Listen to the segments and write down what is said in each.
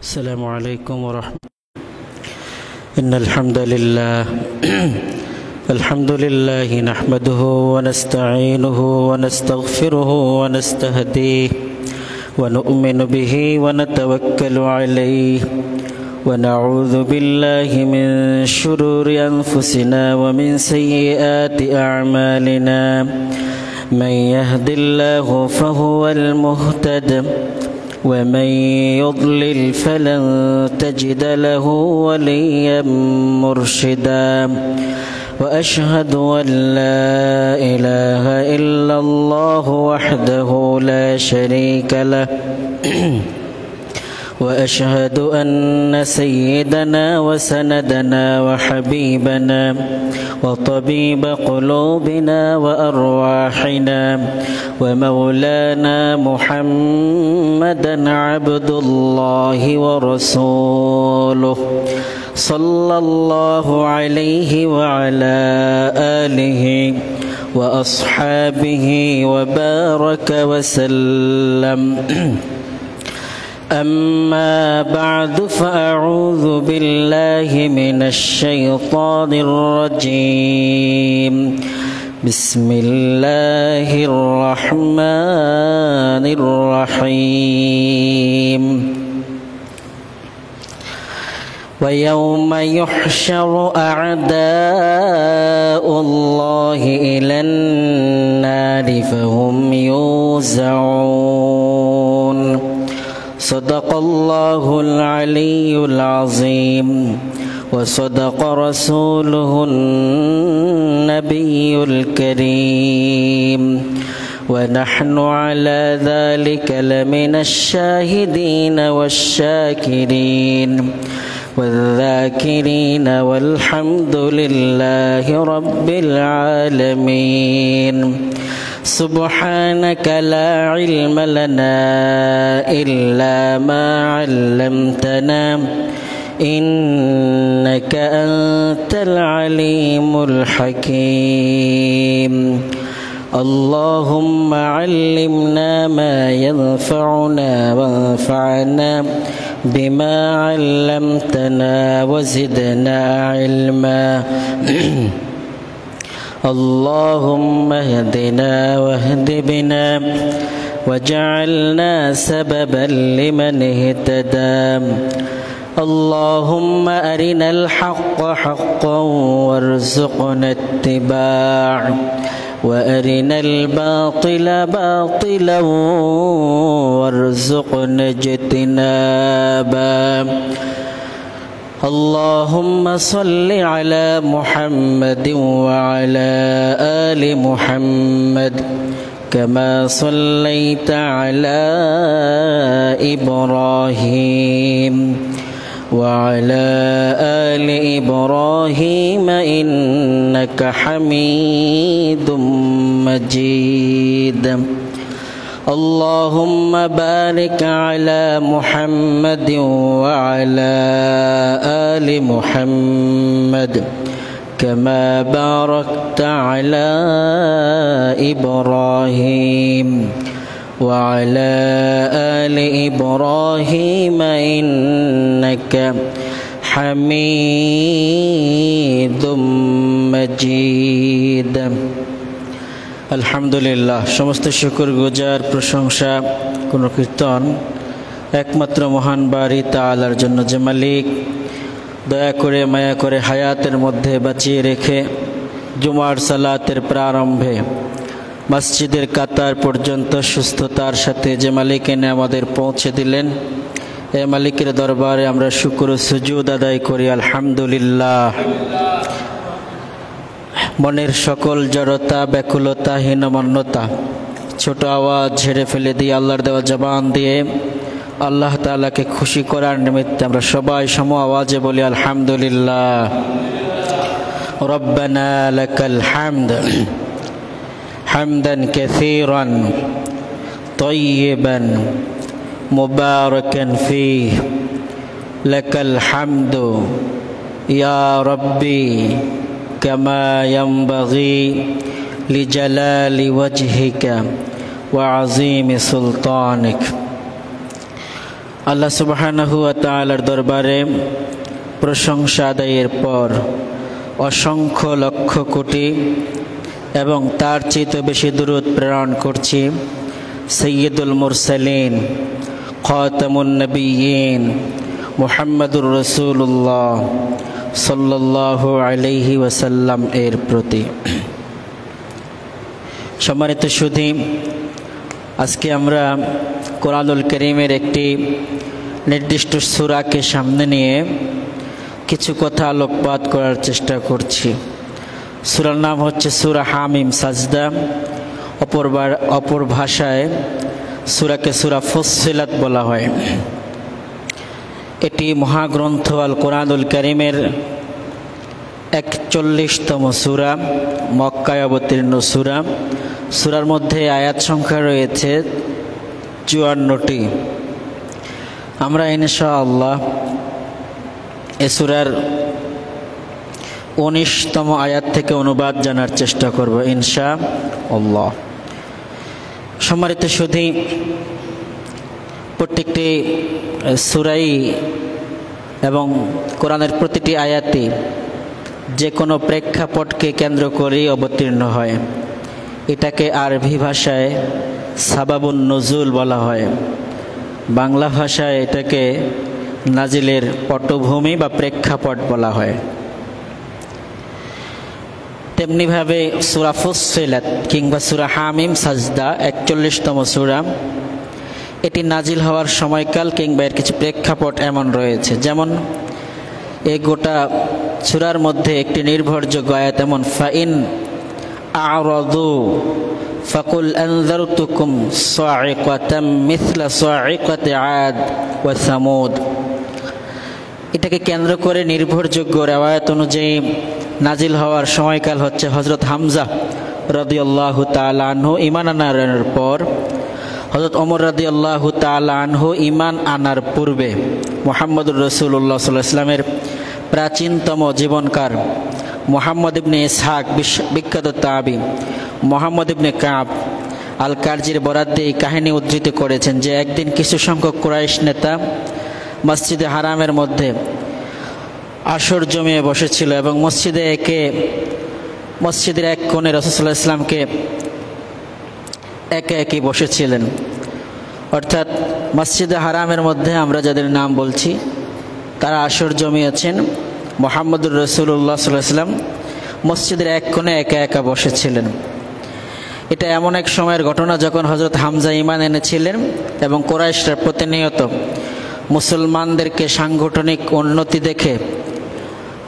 السلام عليكم ورحمة الله. إن الحمد لله نحمده ونستعينه ونستغفره ونستهديه ونؤمن به ونتوكل عليه ونعوذ بالله من شرور أنفسنا ومن سيئات أعمالنا. من يهد الله فهو المهتد ومن يضلل فلن تجد له وليا مرشدا. وأشهد أن لا إله إلا الله وحده لا شريك له وأشهد أن سيدنا وسندنا وحبيبنا وطبيب قلوبنا وأرواحنا ومولانا محمدا عبد الله ورسوله صلى الله عليه وعلى آله وأصحابه وبارك وسلم. أما بعد فأعوذ بالله من الشيطان الرجيم. بسم الله الرحمن الرحيم. ويوم يحشر أعداء الله إلى النار فهم يوزعون. صدق الله العلي العظيم وصدق رسوله النبي الكريم ونحن على ذلك لمن الشاهدين والشاكرين والذاكرين والحمد لله رب العالمين. سبحانك لا علم لنا إلا ما علمتنا إنك أنت العليم الحكيم. اللهم علمنا ما ينفعنا وانفعنا بما علمتنا وزدنا علما. اللهم اهدنا واهد بنا واجعلنا سببا لمن اهتدى. اللهم أرنا الحق حقا وارزقنا اتباعه وأرنا الباطل باطلا وارزقنا اجتنابه. اللهم صل على محمد وعلى آل محمد كما صليت على إبراهيم وعلى آل إبراهيم إنك حميد مجيد. اللهم بارك على محمد وعلى آل محمد كما باركت على إبراهيم وعلى آل إبراهيم إنك حميد مجيد. আলহামদুলিল্লাহ, সমস্ত শুকর গুজার প্রশংসা কোন কীর্তন একমাত্র মহান বারী তাআলার জন্য, যে মালিক দয়া করে মায়া করে হায়াতের মধ্যে বাঁচিয়ে রেখে জুমার সালাতের প্রারম্ভে মসজিদের কাতার পর্যন্ত সুস্থতার সাথে যে মালিক এনে আমাদের পৌঁছে দিলেন, এ মালিকের দরবারে আমরা শুকর ও সুজুদ আদায় করি। আলহামদুলিল্লাহ। মনের সকল জড়তা, ব্যাকুলতা, হীনমন্যতা ছোট আওয়াজ ঝেড়ে ফেলে দিয়ে আল্লাহর দেওয়া জবান দিয়ে আল্লাহ তাআলাকে খুশি করার নিমিত্তে আমরা সবাই সম আওয়াজে বলি আলহামদুলিল্লাহ। রব্বানা লাকাল হামদ হামদান কাসীরান তাইয়িবান মুবারাকান ফীহ লাকাল হামদু ইয়া রাব্বি কামা ইয়ানবাগি লিজালালি ওয়াজহিকা ওয়া আযীমি সুলতানিক। আল্লাহ সুবহানাহু ওয়া তাআলার দরবারে প্রশংসা আদায়ের পর অসংখ্য লক্ষ কোটি এবং তার চেয়ে বেশি দুরূদ প্রেরণ করছি সাইয়্যিদুল মুরসালিন খাতামুন নবিয়্যিন মুহাম্মাদুর রাসূলুল্লাহ সাল্লাল্লাহু আলাইহি ওয়াসাল্লাম এর প্রতি। সম্মানিত সুধী, আজকে আমরা কোরআনুল কারীমের একটি নির্দিষ্ট সূরাকে সামনে নিয়ে কিছু কথা আলোকপাত করার চেষ্টা করছি। সূরার নাম হচ্ছে সূরা হামিম সাজদা, অপর ভাষায় সূরাকে সূরা ফুসসিলাত বলা হয়। এটি মহাগ্রন্থ আল কোরআনুল কারীমের 41তম সূরা, মক্কায় অবতীর্ণ সূরা। সূরার মধ্যে আয়াত সংখ্যা রয়েছে 54টি। আমরা ইনশাআল্লাহ এই সূরার 19তম আয়াত থেকে অনুবাদ জানার চেষ্টা করব ইনশাআল্লাহ। সম্মানিত সুধী, প্রত্যেকটি সূরাই এবং কোরআনের প্রতিটি আয়াতই যে কোনো প্রেক্ষাপটকে কেন্দ্র করেই অবতীর্ণ হয়। এটাকে আরবি ভাষায় সাবাবুন নুজুল বলা হয়, বাংলা ভাষায় এটাকে নাজিলের পটভূমি বা প্রেক্ষাপট বলা হয়। তেমনিভাবে সূরা ফুসসিলাত কিংবা সূরা হামিম সাজদা 41তম সূরা, এটি নাজিল হওয়ার সময়কাল কিংবা এর কিছু প্রেক্ষাপট এমন রয়েছে, যেমন এই গোটা সূরার মধ্যে একটি নির্ভরযোগ্য আয়াত এমন ফাইন আ'রাদু ফাকুল আনযারতুকুম সা'iকাতাম মিছলা সা'iকাতি আদ ওয়া সামুদ। এটাকে কেন্দ্র করে নির্ভরযোগ্য রিওয়ায়াত অনুযায়ী নাজিল হওয়ার সময়কাল হচ্ছে হযরত হামজা রাদিয়াল্লাহু তাআলা আনহু ঈমান আনার পর, হযরত ওমর রাদিয়াল্লাহু তাআলা আনহু ঈমান আনার পূর্বে, মুহাম্মদুর রাসূলুল্লাহ সাল্লাল্লাহু আলাইহি ওয়াসাল্লামের প্রাচীনতম জীবনকার মুহাম্মদ ইবনে ইসহাক বিখ্যাত তাবী মুহাম্মদ ইবনে কাব আল কারজির বরাত দিয়ে এই কাহিনী উদ্ধৃত করেছেন যে একদিন কিছু সংখ্যক কুরাইশ নেতা মসজিদে হারামের মধ্যে আসর জমিয়ে বসেছিল এবং মসজিদের এক কোণে রাসূল সাল্লাল্লাহু আলাইহি ওয়াসাল্লামকে একে একে বসেছিলেন। অর্থাৎ মসজিদে হারামের মধ্যে আমরা যাদের নাম বলছি তারা আসর জমিয়েছেন, মুহাম্মদুর রাসূলুল্লাহ সাল্লাল্লাহু আলাইহি ওয়াসাল্লাম মসজিদের এক কোণে একা একা বসেছিলেন। এটা এমন এক সময়ের ঘটনা যখন হযরত হামজা ঈমান এনেছিলেন এবং কুরাইশরা প্রতিনিয়ত মুসলমানদেরকে সাংগঠনিক উন্নতি দেখে,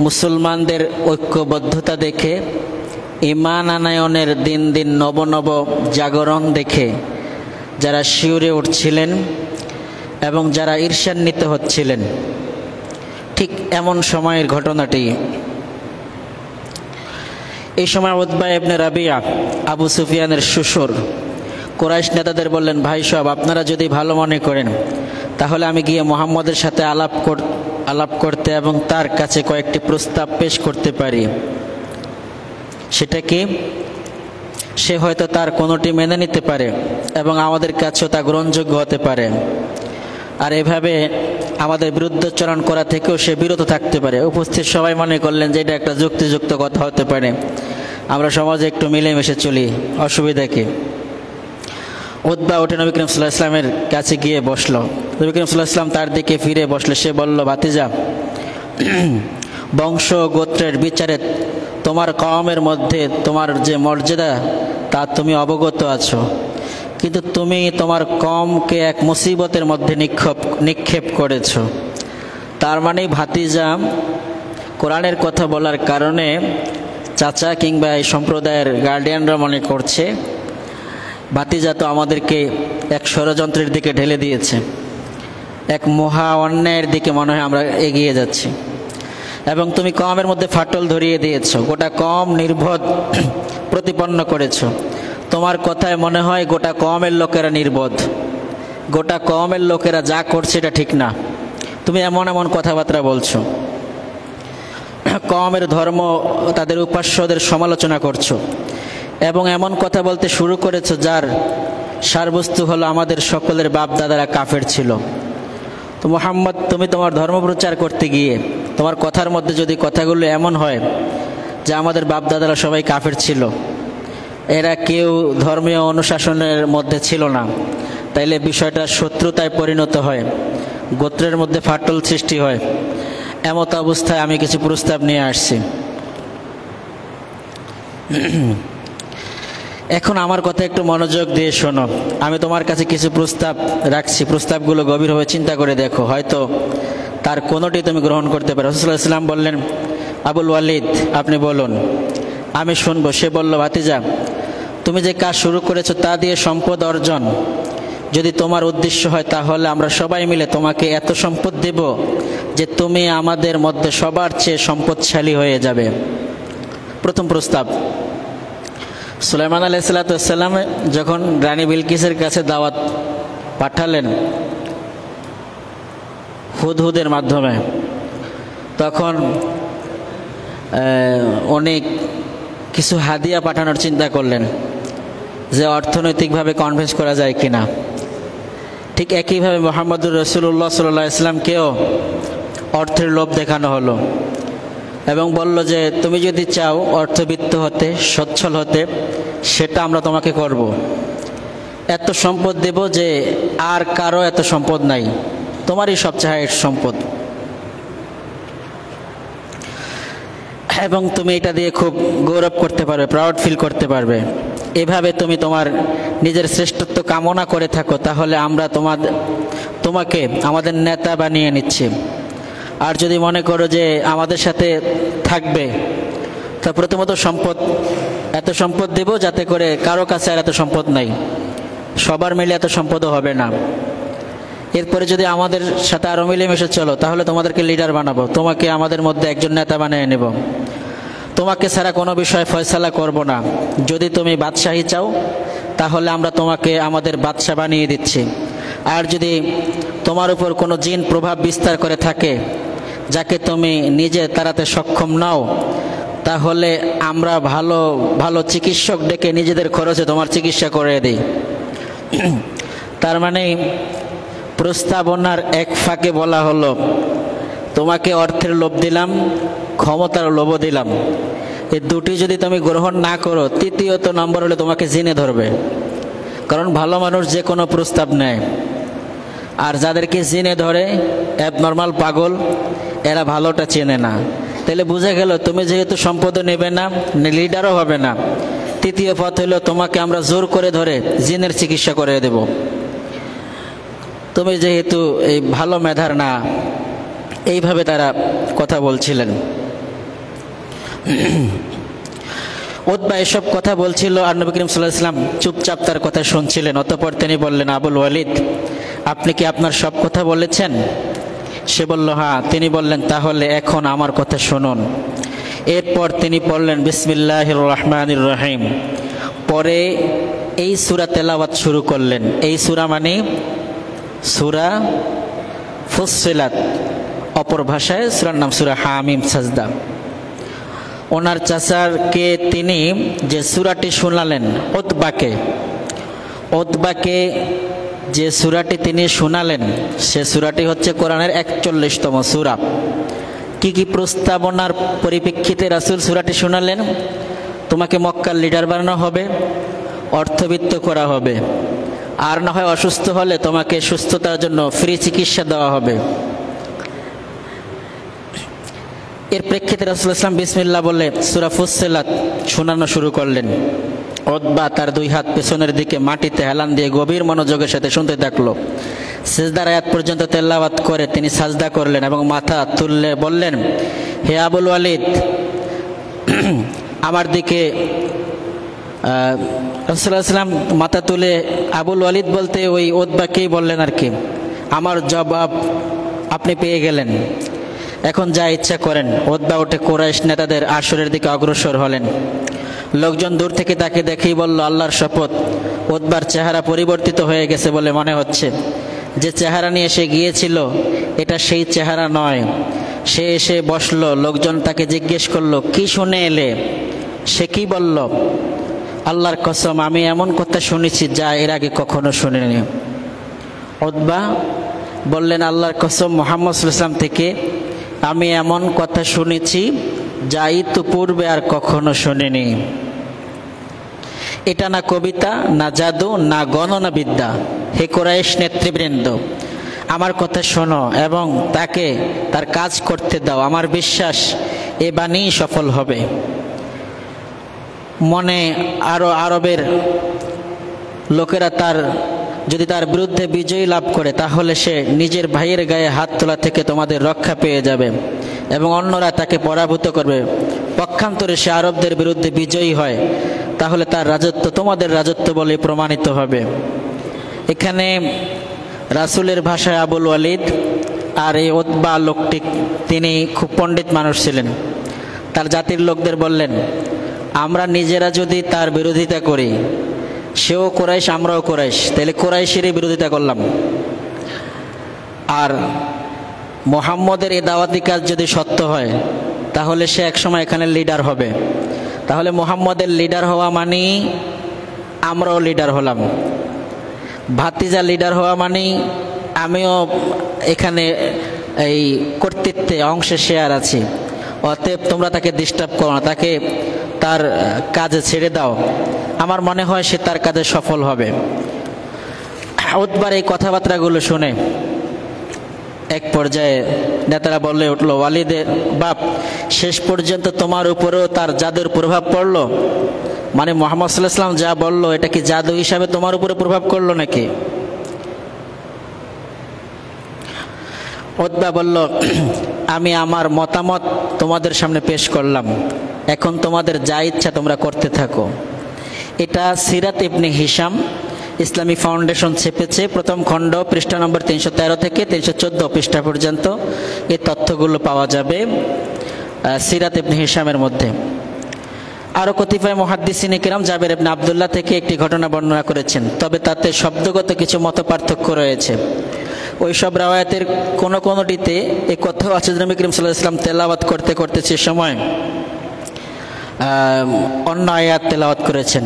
মুসলমানদের ঐক্যবদ্ধতা দেখে, ঈমান আনয়নের দিন দিন নব নব জাগরণ দেখে যারা শিউরে উঠছিলেন এবং যারা ঈর্ষান্বিত হচ্ছিলেন, ঠিক এমন সময়ের ঘটনাটি। এই সময় উতবা ইবনে রাবিয়া, আবু সুফিয়ানের শ্বশুর, কুরাইশ নেতাদের বললেন, ভাই সব আপনারা যদি ভালো মনে করেন তাহলে আমি গিয়ে মুহাম্মদের সাথে আলাপ করতে এবং তার কাছে কয়েকটি প্রস্তাব পেশ করতে পারি। সেটা কি? সে হয়তো তার কোনোটি মেনে নিতে পারে এবং আমাদের কাছেও তা গ্রহণযোগ্য হতে পারে, আর এভাবে আমাদের বিরুদ্ধাচরণ করা থেকেও সে বিরত থাকতে পারে। উপস্থিত সবাই মনে করলেন যে এটা একটা যুক্তিযুক্ত কথা হতে পারে, আমরা সমাজে একটু মিলেমিশে চলি, অসুবিধা কি? উতবা উঠে নবী করিম সাল্লাল্লাহু আলাইহি ওয়াসাল্লামের কাছে গিয়ে বসলো। নবী করিম সাল্লাল্লাহু আলাইহি ওয়াসাল্লাম তার দিকে ফিরে বসলে সে বলল, ভাতিজা, বংশ গোত্রের বিচারে তোমার কওমের মধ্যে তোমার যে মর্যাদা তা তুমি অবগত আছো, কিন্তু তুমি তোমার কওমকে এক মুসিবতের মধ্যে নিক্ষেপ করেছো। তার মানে ভাতিজা কোরআনের কথা বলার কারণে চাচা কিংবা এই সম্প্রদায়ের গার্ডিয়ানরা মনে করছে ভাতিজা তো আমাদেরকে এক ষড়যন্ত্রের দিকে ঢেলে দিয়েছে, এক মহা অন্যায়ের দিকে মনে হয় আমরা এগিয়ে যাচ্ছি, এবং তুমি কওমের মধ্যে ফাটল ধরিয়ে দিয়েছো, গোটা কওম নির্বোধ প্রতিপন্ন করেছো। তোমার কথায় মনে হয় গোটা কওমের লোকেরা নির্বোধ, গোটা কওমের লোকেরা যা করছে এটা ঠিক না, তুমি এমন এমন কথাবার্তা বলছো, কওমের ধর্ম তাদের উপাস্যদের সমালোচনা করছো এবং এমন কথা বলতে শুরু করেছো যার সারবস্তু হলো আমাদের সকলের বাপ দাদারা কাফের ছিল। তো মুহাম্মদ, তুমি তোমার ধর্ম প্রচার করতে গিয়ে তোমার কথার মধ্যে যদি কথাগুলো এমন হয় যে আমাদের বাপদাদারা সবাই কাফের ছিল, এরা কেউ ধর্মীয় অনুশাসনের মধ্যে ছিল না, তাইলে বিষয়টা শত্রুতায় পরিণত হয়, গোত্রের মধ্যে ফাটল সৃষ্টি হয়। এমত অবস্থায় আমি কিছু প্রস্তাব নিয়ে আসছি। এখন আমার কথা একটু মনোযোগ দিয়ে শোনো। আমি তোমার কাছে কিছু প্রস্তাব রাখছি, প্রস্তাবগুলো গভীরভাবে চিন্তা করে দেখো, হয়তো তার কোনোটি তুমি গ্রহণ করতে পারো। রাসূলুল্লাহ সাল্লাল্লাহু আলাইহি ওয়াসাল্লাম বললেন, আবুল ওয়ালিদ আপনি বলুন, আমি শুনবো। সে বলল, ভাতিজা, তুমি যে কাজ শুরু করেছো তা দিয়ে সম্পদ অর্জন যদি তোমার উদ্দেশ্য হয়, তাহলে আমরা সবাই মিলে তোমাকে এত সম্পদ দেব যে তুমি আমাদের মধ্যে সবার চেয়ে সম্পদশালী হয়ে যাবে। প্রথম প্রস্তাব। সুলাইমান আলাইহিস সালাম যখন রানী বিলকিসের কাছে দাওয়াত পাঠালেন হুদহুদের মাধ্যমে, তখন অনেক কিছু হাদিয়া পাঠানোর চিন্তা করলেন যে অর্থনৈতিকভাবে কনভিন্স করা যায় কিনা। ঠিক একইভাবে মুহাম্মদুর রাসূলুল্লাহ সাল্লাল্লাহু আলাইহি ওয়াসাল্লামকেও অর্থের লোভ দেখানো হলো এবং বলল যে তুমি যদি চাও অর্থবিত্ত হতে, সচ্ছল হতে, সেটা আমরা তোমাকে করব। এত সম্পদ দেব যে আর কারো এত সম্পদ নাই, তোমারই সবচেয়ে হাইয়েস্ট সম্পদ, এবং তুমি এটা দিয়ে খুব গৌরব করতে পারবে, প্রাউড ফিল করতে পারবে। এভাবে তুমি তোমার নিজের শ্রেষ্ঠত্ব কামনা করে থাকো, তাহলে আমরা তোমাকে আমাদের নেতা বানিয়ে নিচ্ছি। আর যদি মনে করো যে আমাদের সাথে থাকবে, তা প্রথমত এত সম্পদ দেব যাতে করে কারো কাছে আর এত সম্পদ নাই, সবার মিলে এত সম্পদও হবে না। এরপরে যদি আমাদের সাথে আরও মিলেমিশে চলো, তাহলে তোমাদেরকে লিডার বানাবো, তোমাকে আমাদের মধ্যে একজন নেতা বানিয়ে নেব। তোমাকে ছাড়া কোনো বিষয় ফয়সালা করব না। যদি তুমি বাদশাহী চাও, তাহলে আমরা তোমাকে আমাদের বাদশা বানিয়ে দিচ্ছি। আর যদি তোমার উপর কোনো জিন প্রভাব বিস্তার করে থাকে, যাকে তুমি নিজে তাড়াতে সক্ষম নাও, তাহলে আমরা ভালো ভালো চিকিৎসক ডেকে নিজেদের খরচে তোমার চিকিৎসা করে দিই। তার মানে প্রস্তাবনার এক ফাঁকে বলা হলো, তোমাকে অর্থের লোভ দিলাম, ক্ষমতার লোভও দিলাম। এই দুটি যদি তুমি গ্রহণ না করো, তৃতীয়ত নম্বর হলে তোমাকে জিনে ধরবে। কারণ ভালো মানুষ যে কোনো প্রস্তাব নেয়, আর যাদেরকে জিনে ধরে, অ্যাবনর্মাল পাগল, এরা ভালোটা চেনে না। তাহলে বুঝে গেল তুমি যেহেতু সম্পদও নেবে না, লিডারও হবে না, তৃতীয় পথ হলো তোমাকে আমরা জোর করে ধরে জিনের চিকিৎসা করে দেব। তুমি যেহেতু এই ভালো মেধার না, এইভাবে তারা কথা বলছিলেন। উতবা এসব কথা বলছিল আর নবী করিম সাল্লাল্লাহু আলাইহি ওয়াসাল্লাম চুপচাপ তার কথা শুনছিলেন। অতঃপর তিনি বললেন, আবুল ওয়ালিদ, আপনি কি আপনার সব কথা বলেছেন? সে বলল, হ্যাঁ। তিনি বললেন, তাহলে এখন আমার কথা শুনুন। এরপর তিনি পড়লেন, বিসমিল্লাহির রহমানির রহিম। পরে এই সূরা তেলাওয়াত শুরু করলেন। এই সূরা মানে সূরা ফুসসিলাত, অপর ভাষায় সূরার নাম সূরা হামিম সাজদা। ওনার চাচারকে তিনি যে সূরাটি শোনালেন, উতবাকে যে সূরাটি তিনি শোনালেন, সে সূরাটি হচ্ছে কোরআনের 41তম সূরা। কি প্রস্তাবনার পরিপ্রেক্ষিতে রাসূল সূরাটি শোনালেন? তোমাকে মক্কার লিডার বানানো হবে, অর্থবিত্ত করা হবে, আর না হয় অসুস্থ হলে তোমাকে সুস্থতার জন্য ফ্রি চিকিৎসা দেওয়া হবে। এর প্রেক্ষিতে রাসূলুল্লাহ সাল্লাল্লাহু আলাইহি ওয়াসাল্লাম বিসমিল্লাহ বলে সূরা ফুসসিলাত শোনানো শুরু করলেন। উতবা তার দুই হাত পেছনের দিকে মাটিতে হেলান দিয়ে গভীর মনোযোগের সাথে শুনতে থাকলো। সিজদার আয়াত পর্যন্ত তেলাওয়াত করে তিনি সাজদা করলেন এবং মাথা তুললে বললেন, হে আবুল ওয়ালিদ, আমার দিকে। রাসূলুল্লাহ সাল্লাল্লাহু আলাইহি ওয়াসাল্লাম মাথা তুলে আবুল ওয়ালিদ বলতে ওই উতবাকেই বললেন আর কি, আমার জবাব আপনি পেয়ে গেলেন, এখন যা ইচ্ছা করেন। উতবা উঠে কুরাইশ নেতাদের আসরের দিকে অগ্রসর হলেন। লোকজন দূর থেকে তাকে দেখেই বলল, আল্লাহর শপথ, উতবার চেহারা পরিবর্তিত হয়ে গেছে বলে মনে হচ্ছে। যে চেহারা নিয়ে সে গিয়েছিল এটা সেই চেহারা নয়। সে এসে বসলো। লোকজন তাকে জিজ্ঞেস করলো, কি শুনে এলে? সে কি বলল? আল্লাহর কসম, আমি এমন কথা শুনেছি যা এর আগে কখনো শুনিনি। উতবা বললেন, আল্লাহর কসম, মুহাম্মদ সাল্লাল্লাহু আলাইহি ওয়াসাল্লাম থেকে আমি এমন কথা শুনেছি যা ইতিপূর্বে আর কখনো শুনিনি। এটা না কবিতা, না জাদু, না গণনা বিদ্যা। হে কুরাইশ নেতৃবৃন্দ, আমার কথা শোনো এবং তাকে তার কাজ করতে দাও। আমার বিশ্বাস এ বাণী সফল হবে। মনে আরো আরবের লোকেরা যদি তার বিরুদ্ধে বিজয়ী লাভ করে তাহলে সে নিজের ভাইয়ের গায়ে হাত তোলা থেকে তোমাদের রক্ষা পেয়ে যাবে এবং অন্যরা তাকে পরাভূত করবে। পক্ষান্তরে সে আরবদের বিরুদ্ধে বিজয়ী হয় তাহলে তার রাজত্ব তোমাদের রাজত্ব বলে প্রমাণিত হবে। এখানে রাসূলের ভাষায় আবুল ওয়ালিদ আর এই উতবা লোকটি তিনি খুব পণ্ডিত মানুষ ছিলেন। তার জাতির লোকদের বললেন, আমরা নিজেরা যদি তার বিরোধিতা করি, সেও কুরাইশ আমরাও কুরাইশ, তাহলে কুরাইশেরই বিরোধিতা করলাম। আর মুহাম্মদের এই দাওয়াতি কাজ যদি সত্য হয় তাহলে সে একসময় এখানে লিডার হবে। তাহলে মুহাম্মদের লিডার হওয়া মানেই আমরাও লিডার হলাম। ভাতিজা লিডার হওয়া মানেই আমিও এখানে এই কর্তৃত্বে অংশে শেয়ার আছি। অতএব তোমরা তাকে ডিস্টার্ব করো না, তাকে তার কাজে ছেড়ে দাও। আমার মনে হয় সে তার কাজে সফল হবে। উতবার এই কথাবার্তাগুলো শুনে এক পর্যায়ে নেতারা বলে উঠল, ওয়ালিদের বাপ, শেষ পর্যন্ত তোমার উপরেও তার জাদুর প্রভাব পড়লো? মানে মুহাম্মদ সাল্লাল্লাহু আলাইহি ওয়াসাল্লাম যা বললো এটা কি জাদু হিসাবে তোমার উপরে প্রভাব করলো নাকি? উতবা বলল, আমি আমার মতামত তোমাদের সামনে পেশ করলাম, এখন তোমাদের যা ইচ্ছা তোমরা করতে থাকো। এটা সিরাত ইবনে হিশাম ইসলামী ফাউন্ডেশন ছেপেছে, প্রথম খণ্ড, পৃষ্ঠা নম্বর 313 থেকে 314 পৃষ্ঠা পর্যন্ত এই তথ্যগুলো পাওয়া যাবে সিরাত ইবনে হিশামের মধ্যে। আরও কতিপয় মুহাদ্দিসিনে কিরাম জাবের ইবনে আব্দুল্লাহ থেকে একটি ঘটনা বর্ণনা করেছেন, তবে তাতে শব্দগত কিছু মতপার্থক্য রয়েছে। ওই সব রাওয়ায়াতের কোনোটিতে এই কথা আছে নবী করিম সাল্লাল্লাহু আলাইহি ওয়াসাল্লাম তেলাওয়াত করতে করতে সে সময় অন্য আয়াত তেলাওয়াত করেছেন।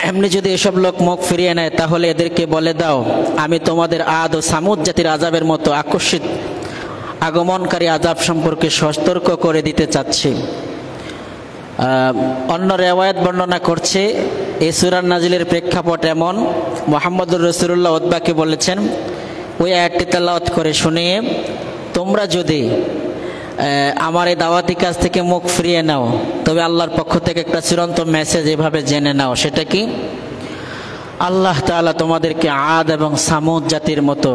এমনি যদি এসব লোক মুখ ফিরিয়ে নেয় তাহলে এদেরকে বলে দাও, আমি তোমাদের আদ ও সামুদ জাতির আযাবের মতো আকস্মিক আগমনকারী আযাব সম্পর্কে সতর্ক করে দিতে চাচ্ছি। অন্য রেওয়ায়াত বর্ণনা করছে এই সূরা নাজিলের প্রেক্ষাপট এমন, মুহাম্মদুর রাসূলুল্লাহ উতবাকে বলেছেন ওই আয়াতটি তেলাওয়াত করে শুনিয়ে, তোমরা যদি আমার এই দাওয়াতি কাজ থেকে মুখ ফিরিয়ে নাও তবে আল্লাহর পক্ষ থেকে একটা চিরন্ত মেসেজ এভাবে জেনে নাও। সেটা কি? আল্লাহ তাআলা তোমাদেরকে আদ এবং সামুদ জাতির মতো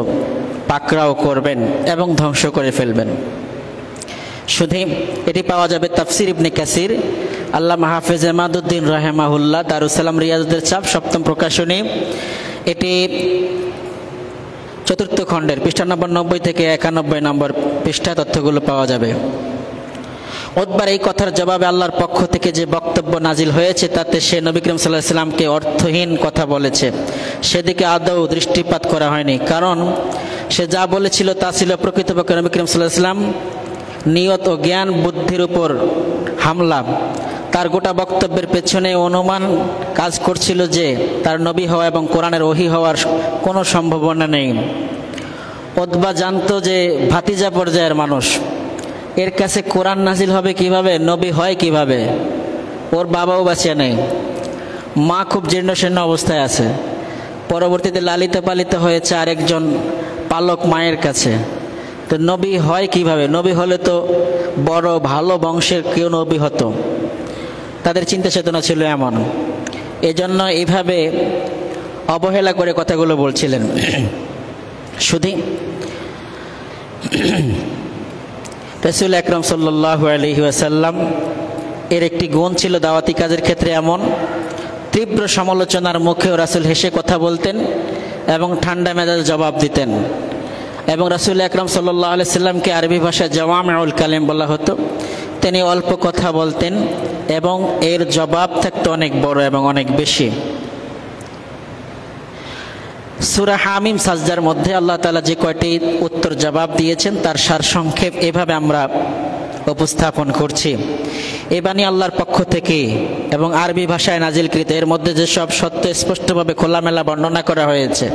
পাকড়াও করবেন এবং ধ্বংস করে ফেলবেন। শুধু এটি পাওয়া যাবে তাফসির ইবনে কাসির, আল্লামা হাফেজ এমাদউদ্দিন রাহিমাহুল্লাহ, দারুস সালাম রিয়াজুদ্দের ছাপ, সপ্তম প্রকাশনী। এটি চতুর্থ খণ্ডের পৃষ্ঠা নম্বর 90 থেকে 91 নম্বর পৃষ্ঠা তথ্যগুলো পাওয়া যাবে। উতবার এই কথার জবাবে আল্লাহর পক্ষ থেকে যে বক্তব্য নাজিল হয়েছে তাতে সে নবী করিম সাল্লাল্লাহু আলাইহি ওয়াসাল্লামকে অর্থহীন কথা বলেছে, সেদিকে আদৌ দৃষ্টিপাত করা হয়নি। কারণ সে যা বলেছিল তা ছিল প্রকৃতপক্ষে নবী করিম সাল্লাল্লাহু আলাইহি ওয়াসাল্লাম নিয়ত ও জ্ঞান বুদ্ধির উপর হামলা। তার গোটা বক্তব্যের পেছনে অনুমান কাজ করছিল যে তার নবী হওয়া এবং কোরআনের ওহী হওয়ার কোনো সম্ভাবনা নেই। উতবা জানতো যে ভাতিজা পর্যায়ের মানুষ, এর কাছে কোরআন নাজিল হবে কিভাবে, নবী হয় কিভাবে? ওর বাবাও বাঁচিয়ে নেই, মা খুব জীর্ণশীর্ণ অবস্থায় আছে, পরবর্তীতে লালিত পালিত হয়েছে আরেকজন পালক মায়ের কাছে। তো নবী হয় কিভাবে? নবী হলে তো বড় ভালো বংশের কেউ নবী হতো। তাদের চিন্তা চেতনা ছিল এমন, এজন্য এইভাবে অবহেলা করে কথাগুলো বলছিলেন। শুধু রাসূল আকরাম সাল্লাল্লাহু আলাইহি ওয়াসাল্লাম এর একটি গুণ ছিল দাওয়াতি কাজের ক্ষেত্রে এমন, তীব্র সমালোচনার মুখেও রাসূল হেসে কথা বলতেন এবং ঠান্ডা মেজাজ জবাব দিতেন। এবং রাসূল আকরাম সাল্লাল্লাহু আলাইহি ওয়াসাল্লামকে আরবি ভাষায় জাওয়ামিউল কালিম বলা হতো। তিনি অল্প কথা বলতেন এবং এর জবাব থাকতো অনেক বড় এবং অনেক বেশি। সূরা হামিম সাজদার মধ্যে আল্লাহ তাআলা যে কয়টি উত্তর জবাব দিয়েছেন তার সারসংক্ষেপ এভাবে আমরা উপস্থাপন করছি। এ বাণী আল্লাহর পক্ষ থেকে এবং আরবি ভাষায় নাজিলকৃত। এর মধ্যে যেসব সত্য স্পষ্টভাবে খোলামেলা বর্ণনা করা হয়েছে,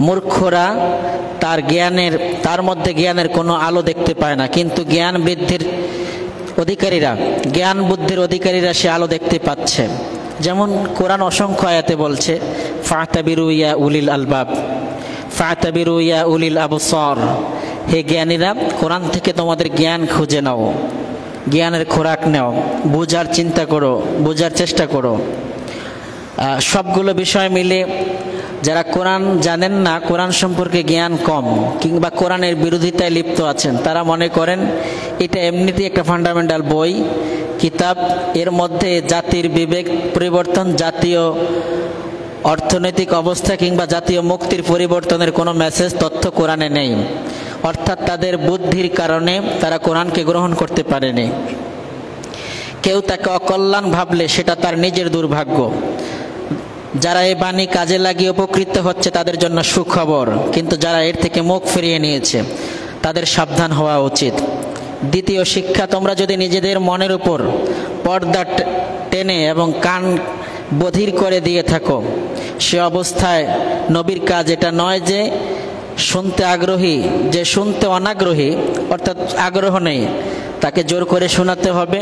মূর্খরা তার মধ্যে জ্ঞানের কোনো আলো দেখতে পায় না, কিন্তু জ্ঞান বৃদ্ধির অধিকারীরা, জ্ঞান বুদ্ধির অধিকারীরা সে আলো দেখতে পাচ্ছে। যেমন কোরআন অসংখ্য আয়াতে বলছে, ফাতাবিরু ইয়া উলিল আলবাব, ফাতাবিরু ইয়া উলিল আবসার, হে জ্ঞানীরা কোরআন থেকে তোমাদের জ্ঞান খুঁজে নাও, জ্ঞানের খোরাক নাও, বোঝার চিন্তা করো, বোঝার চেষ্টা করো। সবগুলো বিষয় মিলে যারা কোরআন জানেন না, কোরআন সম্পর্কে জ্ঞান কম, কিংবা কোরআনের বিরোধিতায় লিপ্ত আছেন, তারা মনে করেন এটা এমনিতেই একটা ফান্ডামেন্টাল বই, কিতাব, এর মধ্যে জাতির বিবেক পরিবর্তন, জাতীয় অর্থনৈতিক অবস্থা কিংবা জাতীয় মুক্তির পরিবর্তনের কোনো মেসেজ, তথ্য কোরআনে নেই। অর্থাৎ তাদের বুদ্ধির কারণে তারা কোরআনকে গ্রহণ করতে পারেনি। কেউ তাকে অকল্যাণ ভাবলে সেটা তার নিজের দুর্ভাগ্য। যারা এই বাণী কাজে লাগিয়ে উপকৃত হচ্ছে তাদের জন্য সুখবর, কিন্তু যারা এর থেকে মুখ ফিরিয়ে নিয়েছে তাদের সাবধান হওয়া উচিত। দ্বিতীয় শিক্ষা, তোমরা যদি নিজেদের মনের উপর পর্দা টেনে এবং কান বধির করে দিয়ে থাকো, সে অবস্থায় নবীর কাজ এটা নয় যে শুনতে আগ্রহী, যে শুনতে অনাগ্রহী অর্থাৎ আগ্রহ নেই তাকে জোর করে শোনাতে হবে।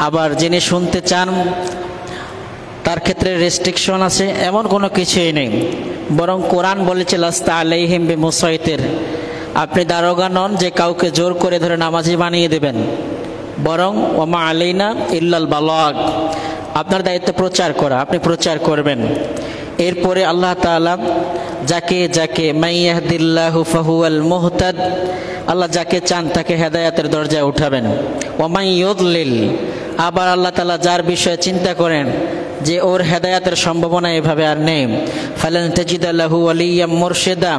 আবার যিনি শুনতে চান তার ক্ষেত্রে রেস্ট্রিকশন আছে, এমন কোনো কিছুই নেই। বরং কোরআন বলেছে লাস্তা আলাইহিম বিমুসাইতির, আপনি দারোগা নন যে কাউকে জোর করে ধরে নামাজি বানিয়ে দেবেন, বরং ওমা আলাইনা ইল্লাল বালাগ, আপনার দায়িত্ব প্রচার করা, আপনি প্রচার করবেন। এরপরে আল্লাহ তাআলা যাকে মাইয়াহদিল্লাহু ফাহুয়াল মুহতাদ, আল্লাহ যাকে চান তাকে হেদায়েতের দরজায় উঠাবেন। ওমাই ইউদলিল, আবার আল্লাহ তাআলা যার বিষয়ে চিন্তা করেন যে ওর হেদায়েতের সম্ভাবনা এভাবে আর নেই, ফালান তাজিদা লাহু ওয়ালিয়্যাম মুরশিদা,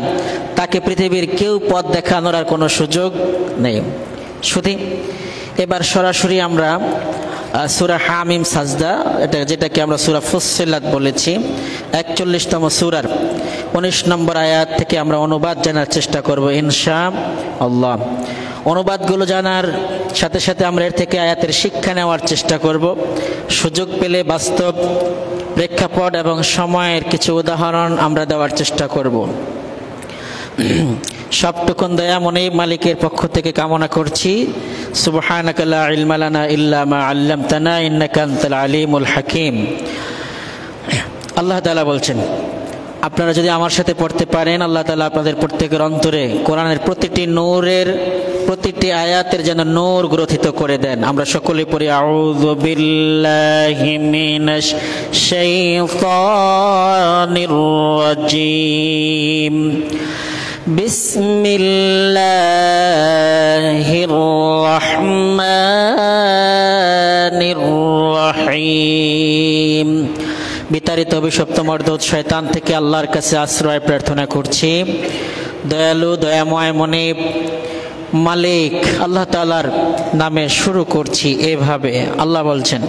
তাকে পৃথিবীর কেউ পথ দেখানোর আর কোনো সুযোগ নেই। শুধু এবার সরাসরি আমরা সূরা হামিম সাজদা, যেটাকে আমরা সূরা ফুসসিলাত বলেছি, 41তম সূরার 19 নম্বর আয়াত থেকে আমরা অনুবাদ জানার চেষ্টা করব ইনশাআল্লাহ। অনুবাদগুলো জানার সাথে সাথে আমরা এর থেকে আয়াতের শিক্ষা নেওয়ার চেষ্টা করব। সুযোগ পেলে বাস্তব প্রেক্ষাপট এবং সময়ের কিছু উদাহরণ আমরা দেওয়ার চেষ্টা করব। সবটুকুন দয়াময় মালিকের পক্ষ থেকে কামনা করছি, সুবহানাকা লা ইলমা লানা ইল্লা মা আল্লামতানা ইন্নাকা আনতাল আলিমুল হাকিম। আল্লাহ তাআলা বলছেন, আপনারা যদি আমার সাথে পড়তে পারেন, আল্লাহ তাআলা আপনাদের প্রত্যেকের অন্তরে কোরআনের প্রতিটি নূরের, প্রতিটি আয়াতের যেন নূর গ্রথিত করে দেন। আমরা সকলে পড়ি, আউযু বিল্লাহি মিনাশ শাইতানির রাজীম, বিসমিল্লাহির রহমানির রহিম। বিতাড়িত অভিশপ্ত মর্দত শয়তান থেকে আল্লাহর কাছে আশ্রয় প্রার্থনা করছি। দয়ালু দয়াময় মনিব মালিক আল্লাহ তাআলার নামে শুরু করছি এভাবে। আল্লাহ বলছেন,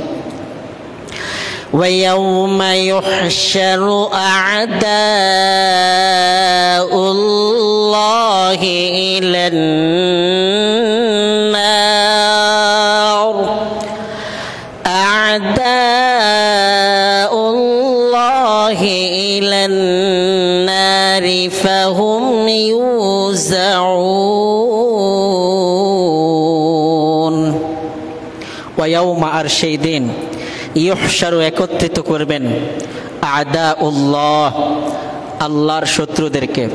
وَيَوْمَ يُحْشَرُ أَعْدَاءُ اللَّهِ إِلَى النَّارِ أَعْدَاءُ اللَّهِ إِلَى النَّارِ فَهُمْ يُوزَعُونَ وَيَوْمَ আর সেই দিন ইউহশারু একত্রিত করবেন আদাউল্লাহ আল্লাহর শত্রুদেরকে।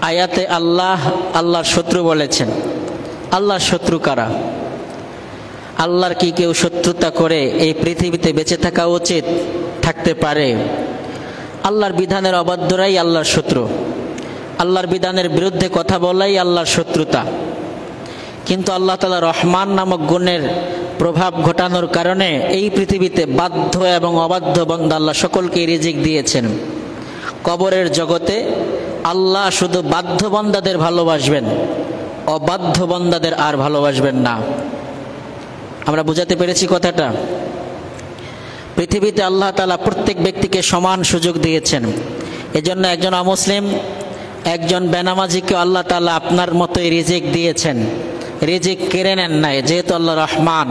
আয়াতে আল্লাহ আল্লাহর শত্রু বলেছেন। আল্লাহর শত্রু কারা? আল্লাহর কি কেউ শত্রুতা করে এই পৃথিবীতে বেঁচে থাকা উচিত? থাকতে পারে? আল্লাহর বিধানের অবাধ্যরাই আল্লাহর শত্রু, আল্লাহর বিধানের বিরুদ্ধে কথা বলাই আল্লাহর শত্রুতা। কিন্তু আল্লাহ তাআলা রহমান নামক গুণের প্রভাব ঘটানোর কারণে এই পৃথিবীতে বাধ্য এবং অবাধ্য বান্দা আল্লাহ সকলকে রিজিক দিয়েছেন। কবরের জগতে আল্লাহ শুধু বাধ্য বান্দাদের ভালোবাসবেন, অবাধ্য বান্দাদের আর ভালোবাসবেন না। আমরা বুঝাতে পেরেছি কথাটা? পৃথিবীতে আল্লাহ তাআলা প্রত্যেক ব্যক্তিকে সমান সুযোগ দিয়েছেন। এজন্য একজন অমুসলিম, একজন বেনামাজিকে আল্লাহ তাআলা আপনার মতোই রিজিক দিয়েছেন। রিজিক কেড়ে নেন নাই, যেহেতু আল্লাহ রহমান।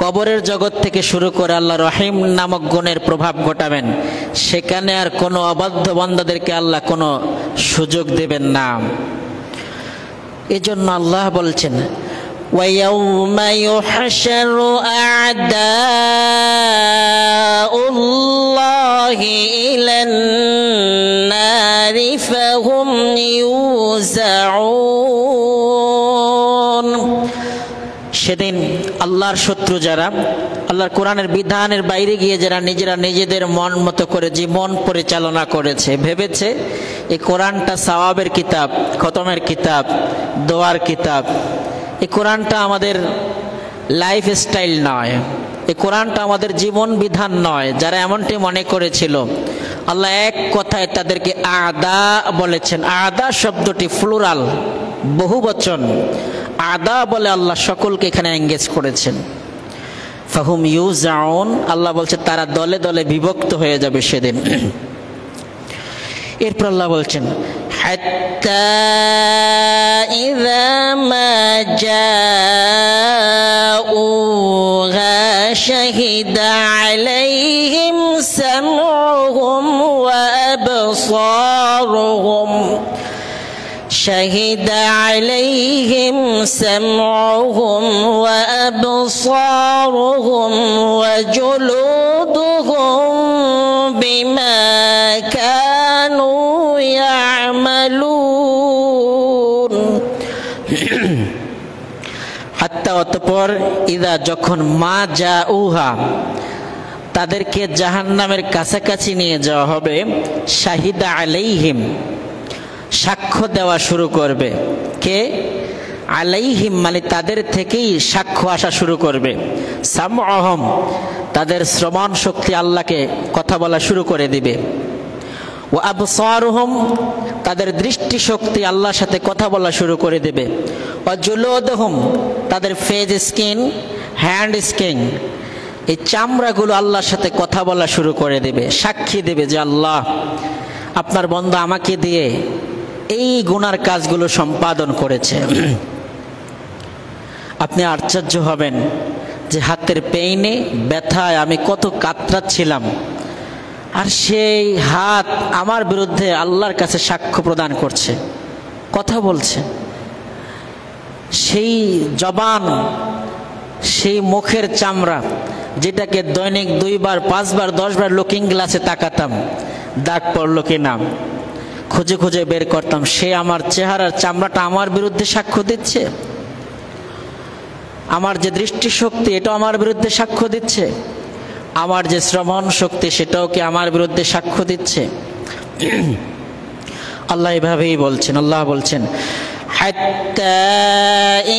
কবরের জগৎ থেকে শুরু করে আল্লাহ রহিম নামক গুণের প্রভাব ঘটাবেন, সেখানে আর কোনো অবাধ্য বান্দাদেরকে আল্লাহ কোনো সুযোগ দেবেন না। এজন্য আল্লাহ বলছেন, وَيَوْمَ يُحْشَرُ أَعْدَاءُ اللَّهِ إِلَى النَّارِ فَهُمْ يُوزَعُونَ। সেদিন আল্লাহর শত্রু যারা, আল্লাহর কোরআনের বিধানের বাইরে গিয়ে যারা নিজেরা নিজেদের মন মতো করে জীবন পরিচালনা করেছে, ভেবেছে এই কোরআনটা সওয়াবের কিতাব, খতমের কিতাব, দোয়ার কিতাব, এই কোরআনটা আমাদের লাইফ স্টাইল নয়, এই কোরআনটা আমাদের জীবন বিধান নয়, যারা এমনটি মনে করেছিল, আল্লাহ এক কথায় তাদেরকে আদা বলেছেন। আদা শব্দটি প্লুরাল, বহু বচন। আদা বলে আল্লাহ সকলকে এখানে এঙ্গেজ করেছেন। ফাহুম ইউজাউন, আল্লাহ বলছে তারা দলে দলে বিভক্ত হয়ে যাবে সেদিন। এরপর আল্লাহ বলছেন, হাত্তা ইযা মা জাউহা শাহিদা আলাইহিম সামউহুম ওয়া আবসারুহুম شهد عليهم سمعهم وأبصارهم وجلودهم بما كانوا يعملون حتى অতঃপর ইদা যখন মা জাউহা তাদেরকে জাহান্নামের কাছাকাছি নিয়ে যাওয়া হবে, শাহিদা আলাইহিম সাক্ষ্য দেওয়া শুরু করবে। কে? আলাইহিম মানে তাদের থেকেই সাক্ষ্য আসা শুরু করবে। সামউহুম তাদের শ্রবণ শক্তি আল্লাহকে কথা বলা শুরু করে দিবে। ওয়া আবসারুহুম তাদের দৃষ্টি শক্তি আল্লাহর সাথে কথা বলা শুরু করে দেবে। ওয়া জুলুদুহুম তাদের ফেস স্কিন, হ্যান্ড স্কিন, এই চামড়াগুলো আল্লাহর সাথে কথা বলা শুরু করে দেবে, সাক্ষী দেবে যে আল্লাহ আপনার বান্দা আমাকে দিয়ে এই গুনার কাজগুলো সম্পাদন করেছে। আপনি আশ্চর্য হবেন যে হাতের পেইনে ব্যথায় আমি কত কাতরাচ্ছিলাম, আর সেই হাত আমার বিরুদ্ধে আল্লাহর কাছে সাক্ষ্য প্রদান করছে, কথা বলছে। সেই জবান, সেই মুখের চামড়া যেটাকে দৈনিক 2 বার 5 বার 10 বার লুকিং গ্লাসে তাকাতাম দাগ পড়লো কিনা খুঁজে খুঁজে বের করতাম, সে আমার চেহারার চামড়াটা আমার বিরুদ্ধে সাক্ষ্য দিচ্ছে। আমার যে দৃষ্টিশক্তি এটাও আমার বিরুদ্ধে সাক্ষ্য দিচ্ছে, আমার যে শ্রবণ শক্তি সেটাও কি আমার বিরুদ্ধে সাক্ষ্য দিচ্ছে। আল্লাহ এভাবেই বলছেন, আল্লাহ বলছেন, হাত্তা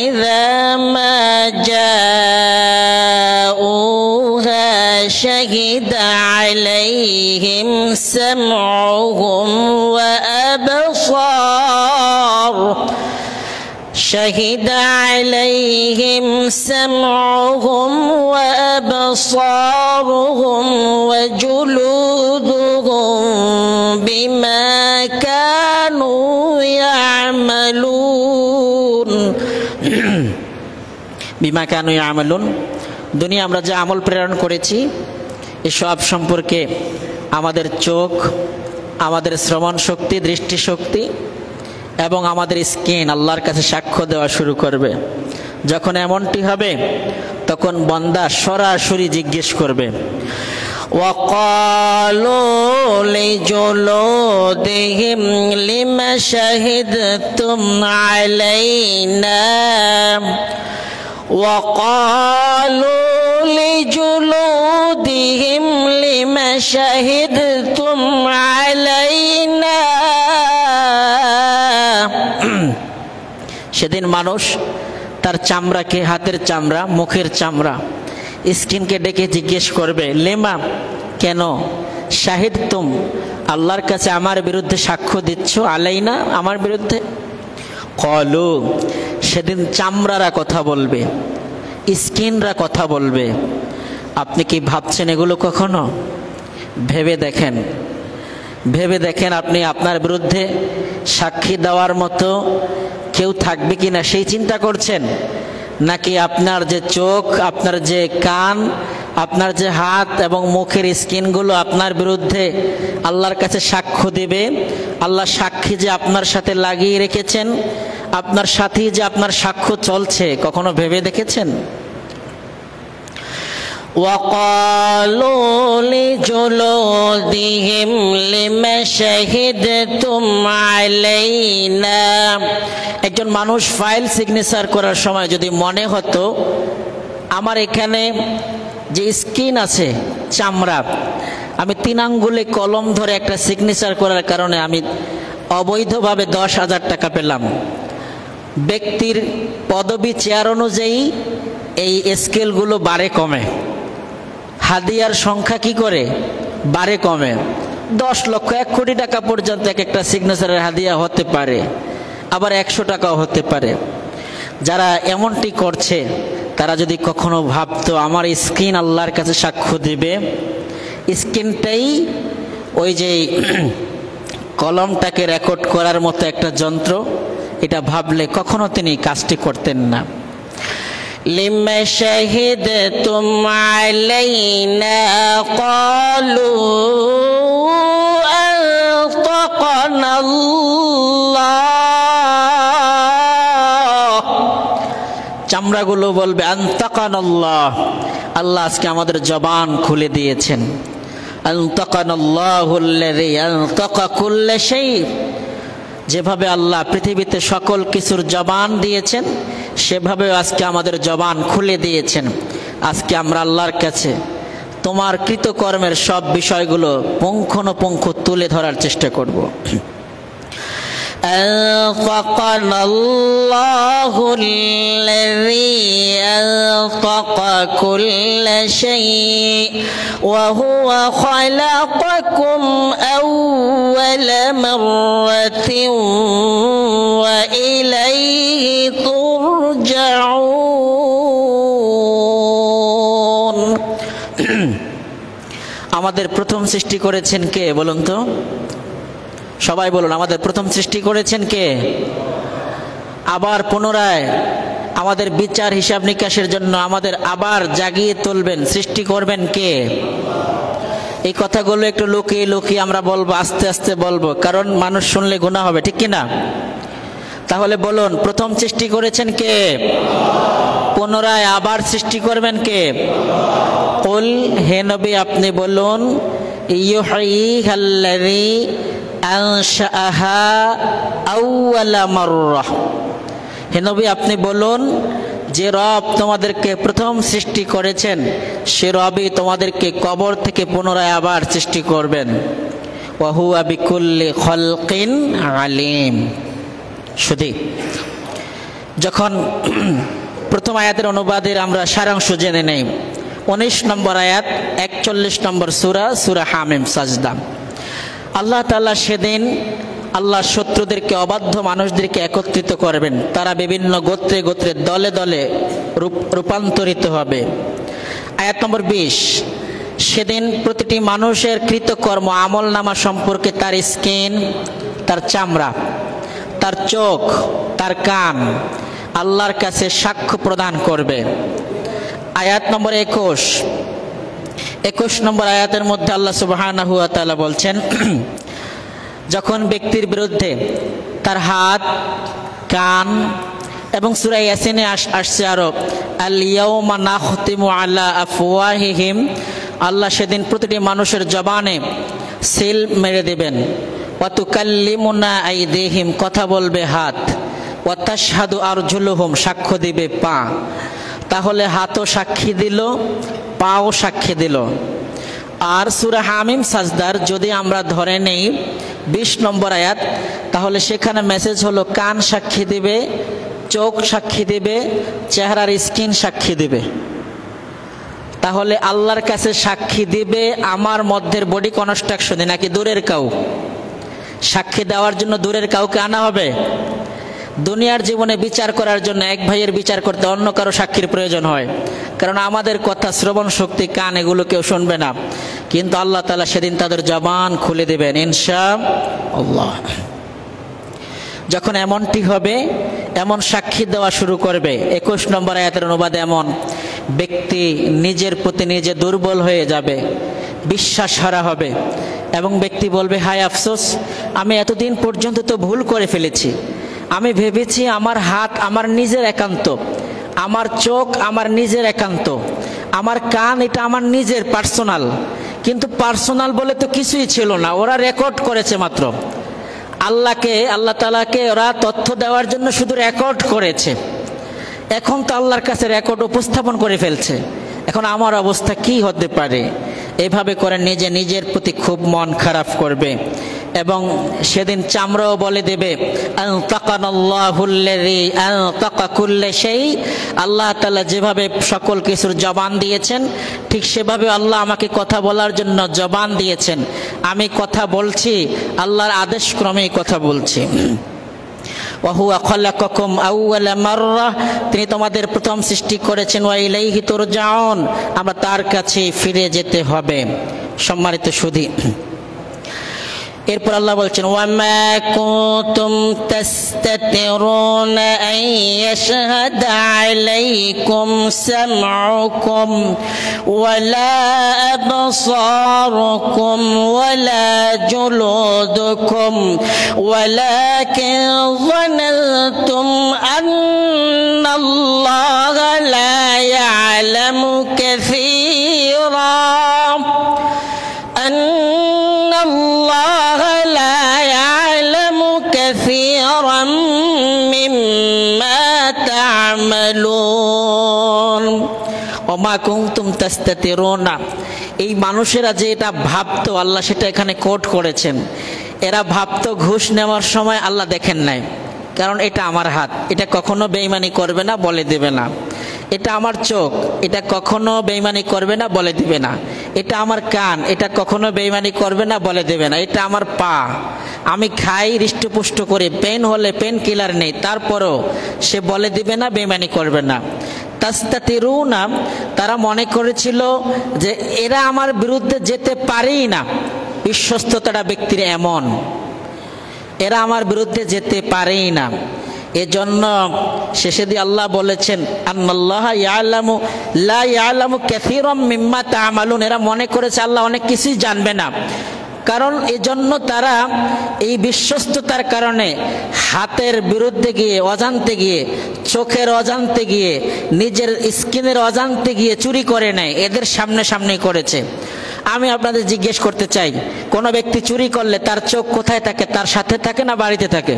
ইযা মা জাউহা শাহিদা আলাইহিম সামউহুম ওয়া আবসারুহুম شهد عليهم سمعهم وأبصارهم وجلودهم بما كانوا يعملون বিমা কানু ইয়ামালুন। দুনিয়া আমরা যে আমল প্রেরণ করেছি এসব সম্পর্কে আমাদের চোখ, আমাদের শ্রবণ শক্তি, দৃষ্টিশক্তি এবং আমাদের স্কিন আল্লাহর কাছে সাক্ষ্য দেওয়া শুরু করবে। যখন এমনটি হবে তখন বান্দা সরাসরি জিজ্ঞেস করবে, وَقَالُوا لِجُلُودِهِمْ لِمَ شَهِدْتُمْ عَلَيْنَا وَقَالُوا لِجُلُودِهِمْ لِمَ شَهِدْتُمْ عَلَيْنَا। সেদিন মানুষ তার চামড়াকে, হাতের চামড়া, মুখের চামড়া, স্কিনকে ডেকে জিজ্ঞেস করবে, লেমা কেন, শাহিদ তুম আল্লাহর কাছে আমার বিরুদ্ধে সাক্ষ্য দিচ্ছ, আলাইনা আমার বিরুদ্ধে। কলু সেদিন চামড়ারা কথা বলবে, স্কিনরা কথা বলবে। আপনি কি ভাবছেন এগুলো কখনো? ভেবে দেখেন, ভেবে দেখেন আপনি আপনার বিরুদ্ধে সাক্ষী দেওয়ার মতো কেউ থাকবে কিনা সেই চিন্তা করছেন, নাকি আপনার যে চোখ, আপনার যে কান, আপনার যে হাত এবং মুখের স্কিনগুলো আপনার বিরুদ্ধে আল্লাহর কাছে সাক্ষ্য দেবে? আল্লাহ সাক্ষী যে আপনার সাথে লাগিয়ে রেখেছেন, আপনার সাথেই যে আপনার সাক্ষ্য চলছে, কখনো ভেবে দেখেছেন? وَقَالُوا لِجُلُودِهِمْ لِمَ شَهِدْتُمْ عَلَيْنَا। একজন মানুষ ফাইল সিগনেচার করার সময় যদি মনে হতো আমার এখানে যে স্কিন আছে, চামড়া, আমি 3 আঙ্গুলে কলম ধরে একটা সিগনেচার করার কারণে আমি অবৈধভাবে 10,000 টাকা পেলাম। ব্যক্তির পদবি, চেয়ার অনুযায়ী এই স্কেলগুলো বাড়ে কমে। হাদিয়ার সংখ্যা কি করে বাড়ে কমে। 10 লক্ষ 1 কোটি টাকা পর্যন্ত এক একটা সিগনেচারের হাদিয়া হতে পারে, আবার 100 টাকাও হতে পারে। যারা এমনটি করছে তারা যদি কখনো ভাবতো আমার স্কিন আল্লাহর কাছে সাক্ষ্য দিবে, স্কিনটাই ওই যে কলমটাকে রেকর্ড করার মতো একটা যন্ত্র, এটা ভাবলে কখনো তিনি কাজটি করতেন না। লিমা শাহিদতুম আলাইনা ক্বালু আনতাকানাল্লাহ। চামড়াগুলো বলবে আনতাকানাল্লাহ, আল্লাহ আজকে আমাদের জবান খুলে দিয়েছেন। আনতাকানাল্লাহুল্লাযী আনতাকা কুল্লা শাই। যেভাবে আল্লাহ পৃথিবীতে সকল কিছুর জবান দিয়েছেন, সেভাবে আজকে আমাদের জবান খুলে দিয়েছেন। আজকে আমরা আল্লাহর কাছে তোমার কৃতকর্মের সব বিষয়গুলো পুঙ্খানুপুঙ্খ তুলে ধরার চেষ্টা করব। أنطقنا الله الذي أنطق كل شيء وهو خلقكم أول مرة وإليه ترجعون। আমাদের প্রথম সৃষ্টি করেছেন কে বলুন তো? সবাই বলুন, আমাদের প্রথম সৃষ্টি করেছেন কে? আবার পুনরায় আমাদের বিচার হিসাব নিকাশের জন্য আমাদের আবার জাগিয়ে তুলবেন, সৃষ্টি করবেন কে? এই কথাগুলো একটু লুকিয়ে লুকিয়ে আমরা বলবো, আস্তে আস্তে বলবো, কারণ মানুষ শুনলে গুনাহ হবে, ঠিক কিনা? তাহলে বলুন, প্রথম সৃষ্টি করেছেন কে? পুনরায় আবার সৃষ্টি করবেন কে? কুল, হে নবী আপনি বলুন, ইউহয়িহাল্লাযী আনশাআহা আউওয়ালা মাররা। হে নবী আপনি বলুন, যে রব তোমাদেরকে প্রথম সৃষ্টি করেছেন সে রবই তোমাদেরকে কবর থেকে পুনরায় আবার সৃষ্টি করবেন। ওয়া হুয়া বিকুল্লি খালকিন আলিম। শুধু যখন প্রথম আয়াতের অনুবাদের আমরা সারাংশ জেনে নেই। 19 নম্বর আয়াত, 41 নম্বর সূরা, সূরা হামিম সাজদা। আল্লাহ তাআলা সেদিন আল্লাহর শত্রুদেরকে, অবাধ্য মানুষদেরকে একত্রিত করবেন। তারা বিভিন্ন গোত্রে গোত্রে, দলে দলে রূপান্তরিত হবে। আয়াত নম্বর 20, সেদিন প্রতিটি মানুষের কৃতকর্ম আমল নামা সম্পর্কে তার স্কিন, তার চামড়া, তার চোখ, তার কান আল্লাহর কাছে সাক্ষ্য প্রদান করবে। আয়াত নম্বর 21 নম্বর আয়াতের মধ্যে আল্লাহ সুবহানাহু ওয়া তাআলা বলছেন, যখন ব্যক্তির বিরুদ্ধে তার হাত, কান এবং সূরা ইয়াসিনে আসছে আরো আল ইয়াউমা নাখতিমু আলা আফওয়াহিহিম, আল্লাহ সেদিন প্রতিটি মানুষের জবানে সিল মেরে দেবেন। ওয়া তুকাল্লিমুনা আইদিহিম, কথা বলবে হাত। ওয়া তাশহাদু আরজুলুহুম, সাক্ষ্য দিবে পা। তাহলে হাতও সাক্ষী দিল, পাও সাক্ষী দিল। আর সূরা হামিম সাজদার যদি আমরা ধরে নেই 20 নম্বর আয়াত, তাহলে সেখানে মেসেজ হলো কান সাক্ষী দিবে, চোখ সাক্ষী দিবে, চেহারার স্কিন সাক্ষী দিবে। তাহলে আল্লাহর কাছে সাক্ষী দিবে আমার মধ্যের বডি কনস্ট্রাকশনে নাকি দূরের কাউ? সাক্ষী দেওয়ার জন্য দূরের কাউকে আনা হবে? দুনিয়ার জীবনে বিচার করার জন্য এক ভাইয়ের বিচার করতে অন্য কারো সাক্ষীর প্রয়োজন হয়, কারণ আমাদের কথা, শ্রবণ শক্তি, কান এগুলো কেউ শুনবে না। কিন্তু আল্লাহ তাআলা সেদিন তাদের জবান খুলে দেবেন ইনশাআল্লাহ। যখন এমনটি হবে, এমন সাক্ষী দেওয়া শুরু করবে। 21 নম্বর আয়াতের অনুবাদ এমন, ব্যক্তি নিজের প্রতি নিজে দুর্বল হয়ে যাবে, বিশ্বাস হারা হবে এবং ব্যক্তি বলবে, হায় আফসোস, আমি এতদিন পর্যন্ত তো ভুল করে ফেলেছি। আমি ভেবেছি আমার হাত আমার নিজের একান্ত, আমার চোখ আমার নিজের একান্ত, আমার কান এটা আমার নিজের পার্সোনাল, কিন্তু পার্সোনাল বলে তো কিছুই ছিল না, ওরা রেকর্ড করেছে মাত্র। আল্লাহ তাআলাকে ওরা তথ্য দেওয়ার জন্য শুধু রেকর্ড করেছে। এখন তো আল্লাহর কাছে রেকর্ড উপস্থাপন করে ফেলছে, এখন আমার অবস্থা কি হতে পারে? এইভাবে করে নিজে নিজের প্রতি খুব মন খারাপ করবে এবং সেদিন চামড়াও বলে দেবে, আল্লাহ তাআলা যেভাবে সকল কিছুর জবান দিয়েছেন ঠিক সেভাবে আল্লাহ আমাকে কথা বলার জন্য জবান দিয়েছেন। আমি কথা বলছি, আল্লাহর আদেশ ক্রমেই কথা বলছি। ওয়াহুয়া খালাকাকুম আউওয়ালা মাররা, তিনি তোমাদের প্রথম সৃষ্টি করেছেন। ওয়া ইলাইহি তুরজাউন, আমরা তার কাছে ফিরে যেতে হবে। সম্মানিত সুধী, এরপর আল্লাহ বলছেন, ওয়ামা কুনতুম তাস্তাতিরুনা আন ইয়াশহাদা আলাইকুম সামউকুম ওয়ালা আবসারুকুম ওয়ালা জুলুদুকুম ওয়ালাকিন যানানতুম আন্নাল্লাহা লা ইয়ালামু কাসীরা মিম্মা তা'মালুন। ওমা কুনতুম তাস্তাতিরুনা, এই মানুষেরা যে এটা ভাবতো আল্লাহ সেটা এখানে কোট করেছেন। এরা ভাবতো ঘুষ নেওয়ার সময় আল্লাহ দেখেন নাই, কারণ এটা আমার হাত, এটা কখনো বেঈমানি করবে না, বলে দেবে না। এটা আমার চোখ, এটা কখনো বেঈমানি করবে না, বলে দিবে না। এটা আমার কান, এটা কখনো বেঈমানি করবে না, বলে দেবে না। এটা আমার পা, আমি খাই হৃষ্টপুষ্ট করে, পেন হলে পেন কিলার নেই, তারপরও সে বলে দিবে না, বেঈমানি করবে না। তাস্তাতিরুনা, তারা মনে করেছিল যে এরা আমার বিরুদ্ধে যেতে পারেই না। বিশ্বস্ততাটা ব্যক্তির এমন, এরা আমার বিরুদ্ধে যেতে পারেই না। এজন্য শেষে দিয়ে আল্লাহ বলেছেন, আন্নাল্লাহা ইয়ালামু লা ইয়ালামু কাসীরাম মিম্মা তা'মালুন, এরা মনে করেছে আল্লাহ অনেক কিছুই জানবে না। কারণ এজন্য তারা এই বিশ্বস্ততার কারণে হাতের বিরুদ্ধে গিয়ে, অজান্তে গিয়ে, চোখের অজান্তে গিয়ে, নিজের স্কিনের অজান্তে গিয়ে চুরি করে নেয়, এদের সামনে সামনে করেছে। আমি আপনাদের জিজ্ঞেস করতে চাই, কোনো ব্যক্তি চুরি করলে তার চোখ কোথায় থাকে? তার সাথে থাকে না বাড়িতে থাকে?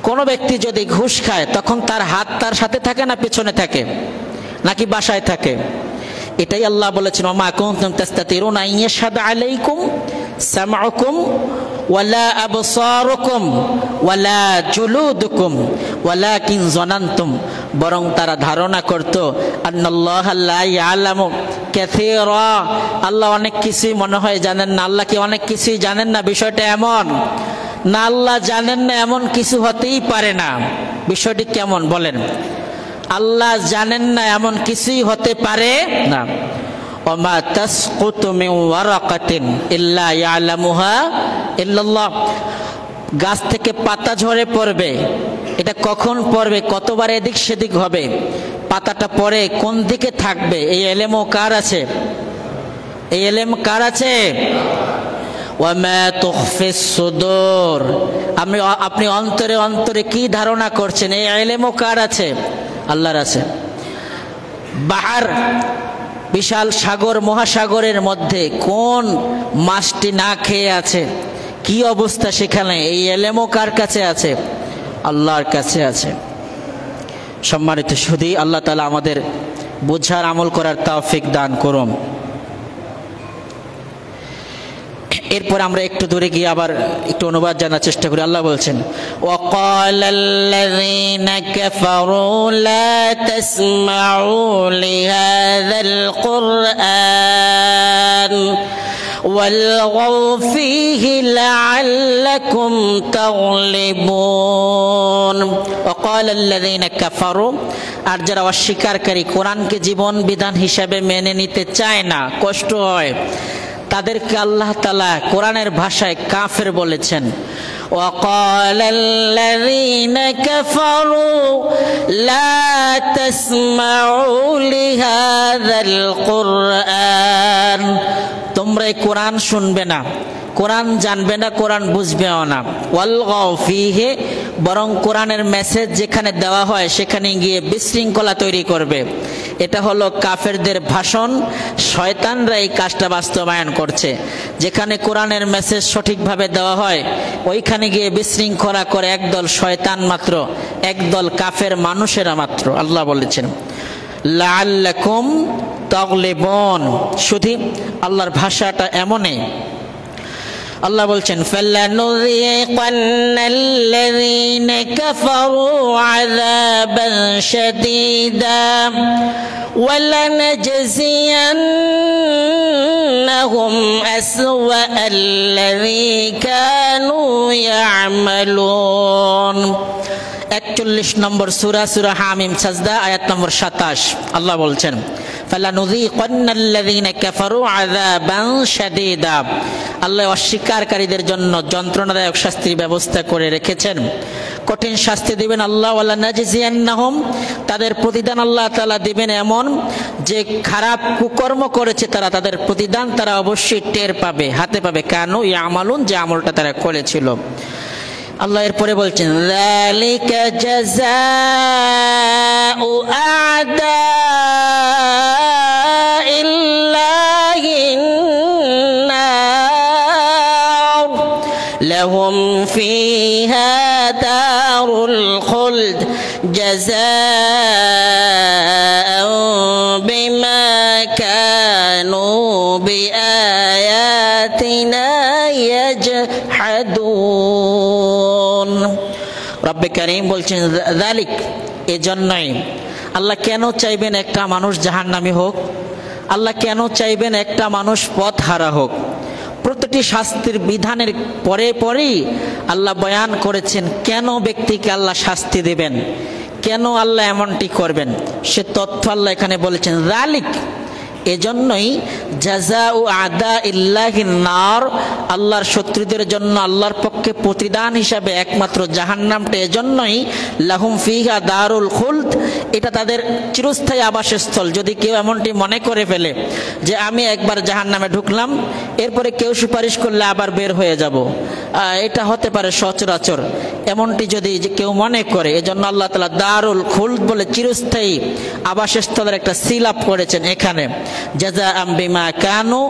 কোনো ব্যক্তি যদি ঘুষ খায় তখন তার হাত তার সাথে থাকে না পেছনে থাকে, নাকি বাসায় থাকে? এটাই আল্লাহ বলেছেন, ওমা কুনতুম তাস্তাতিরুনা আন ইয়াশহাদা আলাইকুম সামউকুম ওয়ালা আবসারুকুম ওয়ালা জুলুদুকুম ওয়ালাকিন যানানতুম, বরং তারা ধারণা করত আন্নাল্লাহা লা ইয়ালামু কাসীরা, আল্লাহ অনেক কিছুই মনে হয় জানেন না। আল্লাহ কি অনেক কিছুই জানেন না? বিষয়টা এমন না, আল্লাহ জানেন না এমন কিছু হতেই পারে না। বিষয়টি কেমন বলেন? আল্লাহ জানেন না এমন কিছুই হতে পারে না। ওমা তাসকুতু মিন ওয়ারাকাতিন ইল্লা ইয়ালামুহা ইল্লাল্লাহ, গাছ থেকে পাতা ঝরে পড়বে, এটা কখন পড়বে, কতবার এদিক সেদিক হবে, পাতাটা পড়ে কোন দিকে থাকবে, এই এলেমও কার আছে? এই এলেম কার আছে? ওয়ামা তুখফিস সুদূর, আপনি অন্তরে অন্তরে কি ধারণা করছেন, এই ইলমও কার আছে? আল্লাহর আছে। বাহার, বিশাল সাগর, মহাসাগরের মধ্যে কোন মাছটি না খেয়ে আছে, কি অবস্থা সেখানে, এই ইলমও কার কাছে আছে? আল্লাহর কাছে আছে। সম্মানিত সুধী, আল্লাহ তাআলা আমাদের বুঝার আমল করার তৌফিক দান করুন। এরপর আমরা একটু দূরে গিয়ে আবার একটু অনুবাদ জানার চেষ্টা করি। আল্লাহ বলছেন, ওয়াকালাল্লাযীনা কাফারু লা তাসমাউ লিহাযাল কুরআন ওয়ালগাউ ফীহি লাআল্লাকুম তাগলিবুন। ওয়াকালাল্লাযীনা কাফারু, আর যারা অস্বীকারকারী, কোরআনকে জীবন বিধান হিসাবে মেনে নিতে চায় না, কষ্ট হয়, তাদেরকে আল্লাহ তাআলা কোরআনের ভাষায় কাফের বলেছেন। وقال الذين كفروا لا تسمعوا لهذا القرآن তোমরা এই কোরআন শুনবে না, কোরআন জানবে না, কোরআন বুঝবেও না। ওয়ালগাউ ফিহি, বরং কোরআনের মেসেজ যেখানে দেওয়া হয় সেখানে গিয়ে বিশৃঙ্খলা তৈরি করবে। এটা হলো কাফেরদের ভাষণ। শয়তানরা এই কাজটা বাস্তবায়ন করছে। যেখানে কোরআনের মেসেজ সঠিকভাবে দেওয়া হয় ওইখানে গিয়ে বিশৃঙ্খলা করে একদল শয়তান মাত্র, একদল কাফের মানুষেরা মাত্র। আল্লাহ বলেছেন লাআল্লাকুম তাগলিবুন। শুধু আল্লাহর ভাষাটা এমনই। আল্লাহ বলছেন ফালানুযীকান্নাল্লাযীনা কাফারু আযাবান শাদীদা ওয়ালানাজজিয়ান্নাহুম আসওয়াআল্লাযী কানু ইয়া'মালুন। 41 নম্বর সূরা, সূরা হামিম সাজদা, আয়াত নম্বর 27। আল্লাহ বলছেন ফালানুযীকান্নাল্লাযীনা কাফারু আযাবান শাদীদা। আল্লাহ অস্বীকারীদের জন্য যন্ত্রণাদায়ক শাস্তির ব্যবস্থা করে রেখেছেন। কঠিন শাস্তি দিবেন আল্লাহ। ওয়ালানাজজিয়ান্নাহুম, তাদের প্রতিদান আল্লাহ তাআলা দিবেন এমন যে খারাপ কুকর্ম করেছে তারা, তাদের প্রতিদান তারা অবশ্যই টের পাবে, হাতে পাবে। কানু ইয়ামালুন, যে আমলটা তারা করেছিল। আল্লাহ এরপরে বলছেন যালিকা জাযাউ আ'দাইল্লাহিন নার লাহুম ফীহা দারুল খুলদ জাযাআন বিমা কানু বিআয়াতিনা ইয়াজহাদুন। রব্বে কারীম বলছেন যালিক, এজন্যই আল্লাহ কেন চাইবেন একটা মানুষ জাহান্নামী হোক? আল্লাহ কেন চাইবেন একটা মানুষ পথ হারা হোক? প্রতিটি শাস্তির বিধানের পরে পরেই আল্লাহ বয়ান করেছেন কেন ব্যক্তিকে আল্লাহ শাস্তি দেবেন, কেন আল্লাহ এমনটি করবেন। সে তথ্য আল্লাহ এখানে বলেছেন যালিক, এজন্যই জাযাউ আ'দাইল্লাহিন নার, আল্লাহর শত্রুদের জন্য আল্লাহর পক্ষে প্রতিদান হিসাবে একমাত্র জাহান্নামটা। এজন্যই লাহুম ফিহা দারুল খুলদ, এটা তাদের চিরস্থায়ী আবাসস্থল। যদি কেউ এমনটি মনে করে ফেলে যে আমি একবার জাহান্নামে ঢুকলাম, এরপরে কেউ সুপারিশ করলে আবার বের হয়ে যাব, এটা হতে পারে সচরাচর। এমনটি যদি কেউ মনে করে, এজন্য আল্লাহ তাআলা দারুল খুলদ বলে চিরস্থায়ী আবাসস্থলের একটা সিল আপ করেছেন এখানে। জাযাআম বিমা কানু,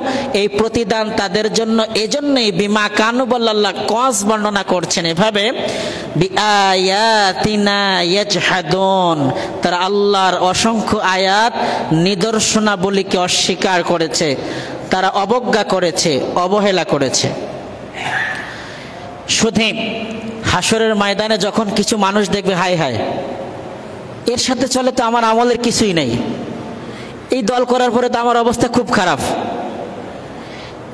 এই প্রতিদান তাদের জন্য। এজন্যই বিমা কানু বলে আল্লাহ কজ বর্ণনা করছেন এভাবে, বিআয়াতিনা ইয়াজহাদুন, তারা আল্লাহর অসংখ্য আয়াত নিদর্শনাবলীকে অস্বীকার করেছে, তারা অবজ্ঞা করেছে, অবহেলা করেছে। শুধু হাসরের ময়দানে যখন কিছু মানুষ দেখবে হায় হায় এর সাথে চলে তো আমার আমলের কিছুই নেই, এই দল করার পরে তো আমার অবস্থা খুব খারাপ,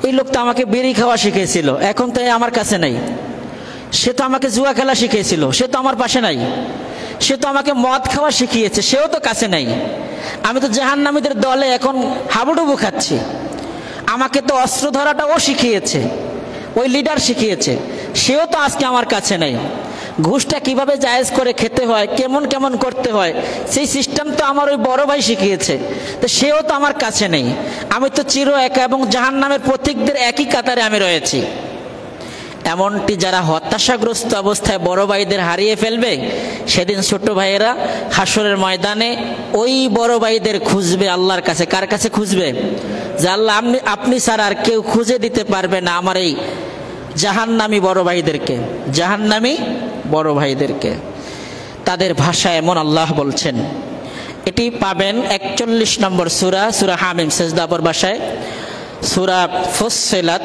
এই লোক তো আমাকে বিড়ি খাওয়া শিখিয়েছিল, এখন তো আমার কাছে নাই, সে তো আমাকে জুয়া খেলা শিখিয়েছিল, সে তো আমার পাশে নাই, সে তো আমাকে মদ খাওয়া শিখিয়েছে, সেও তো কাছে নাই, আমি তো জাহান্নামীদের দলে এখন হাবুডুবু খাচ্ছি, আমাকে তো অস্ত্র ধরাটা ও শিখিয়েছে, ওই লিডার শিখিয়েছে, সেও তো আজকে আমার কাছে নাই, ঘুষটা কিভাবে জায়েজ করে খেতে হয়, কেমন কেমন করতে হয়, সেই সিস্টেম তো আমার ওই বড় ভাই শিখিয়েছে, তো সেও তো আমার কাছে নেই, আমি তো চির একা এবং জাহান্নামের পথিকদের একই কাতারে আমি রয়েছি। এমনটি যারা হতাশাগ্রস্ত অবস্থায় বড় ভাইদের হারিয়ে ফেলবে, সেদিন ছোট ভাইয়েরা হাসরের ময়দানে ওই বড় ভাইদের খুঁজবে আল্লাহর কাছে। কার কাছে খুঁজবে? যে আল্লাহ আপনি ছাড়া আর কেউ খুঁজে দিতে পারবে না আমার এই জাহান্নামী বড় ভাইদেরকে, জাহান্নামী বড় ভাইদেরকে। তাদের ভাষা এমন আল্লাহ বলছেন। এটি পাবেন 41 নম্বর সূরা, সূরা হামিম সাজদা পর ভাষায়, সূরা ফুসসিলাত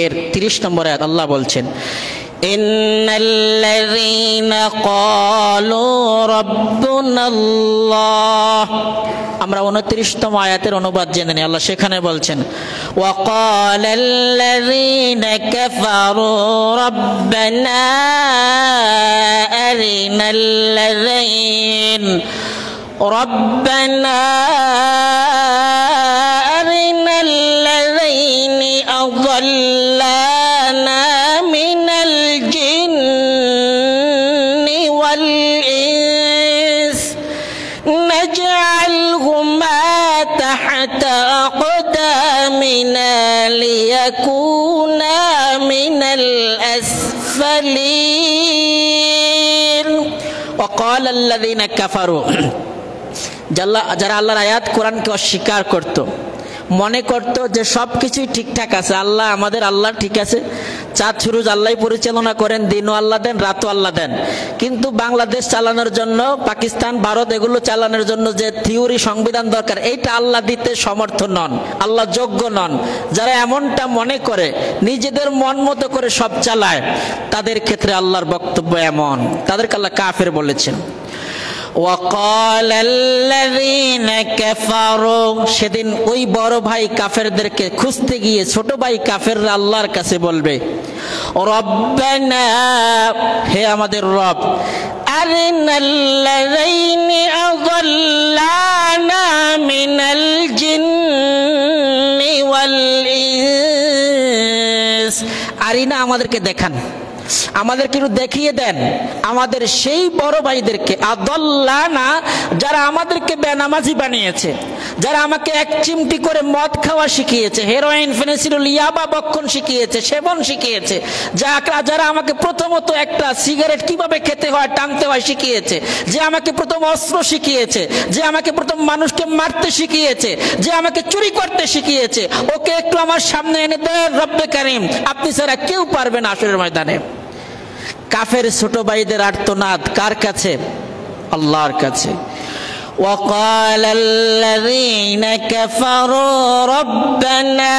এর 30 নম্বর আয়াত। আল্লাহ বলছেন ইন্নাল্লাযীনা ক্বালু রাব্বুনাল্লাহ। আমরা 29তম আয়াতের অনুবাদ জেনে নিই। আল্লাহ সেখানে বলছেন ওয়া ক্বালাল্লাযীনা কাফারু রাব্বানা আরিনাল্লাযীন রাব্বানা আরিনাল্লাযীনা أضلانا من الجن والإنس نجعلهما تحت أقدامنا ليكونا من الأسفلين وقال الذين كفروا যারা আল্লাহর আয়াত কোরআনকে অস্বীকার করত, মনে করত যে সব কিছুই ঠিকঠাক আছে, আল্লাহ আমাদের আল্লাহ ঠিক আছে, চাঁদ সুরুজ আল্লাহ পরিচালনা করেন, দিনও আল্লাহ দেন, রাতও আল্লাহ দেন, কিন্তু বাংলাদেশ চালানোর জন্য, পাকিস্তান ভারত এগুলো চালানোর জন্য যে থিওরি সংবিধান দরকার এইটা আল্লাহ দিতে সমর্থ নন, আল্লাহ যোগ্য নন। যারা এমনটা মনে করে, নিজেদের মন মতো করে সব চালায়, তাদের ক্ষেত্রে আল্লাহর বক্তব্য এমন, তাদেরকে আল্লাহ কাফের বলেছেন। وقال الذين كفروا সেদিন ওই বড় ভাই কাফেরদেরকে খুঁজতে গিয়ে ছোট ভাই কাফেররা আল্লাহর কাছে বলবে, রব্বানা, হে আমাদের রব, আরিনাল্লাযীনি আযাল্লানা মিনাল জিন্নি ওয়াল ইনস, আরিনা আমাদেরকে দেখান, আমাদেরকে একটু দেখিয়ে দেন আমাদের সেই বড় ভাইদেরকে, আদাল্লানা যারা আমাদেরকে বেনামাজি বানিয়েছে, যারা আমাকে এক চিমটি করে মদ খাওয়া শিখিয়েছে, হেরোইন ফেনিসিডিল ইয়াবা বক্ষণ শিখিয়েছে, সেবন শিখিয়েছে, যারা আমাকে প্রথমত একটা সিগারেট কিভাবে খেতে হয় টানতে হয় শিখিয়েছে, যে আমাকে প্রথম অস্ত্র শিখিয়েছে, যে আমাকে প্রথম মানুষকে মারতে শিখিয়েছে, যে আমাকে চুরি করতে শিখিয়েছে, ওকে একটু আমার সামনে এনে দেন রব্বে কারীম, আপনি ছাড়া কেউ পারবে না আসরের ময়দানে। কাফের ছোট ভাইদের আর্তনাদ কার কাছে? আল্লাহর কাছে। وقال الذين كفروا ربنا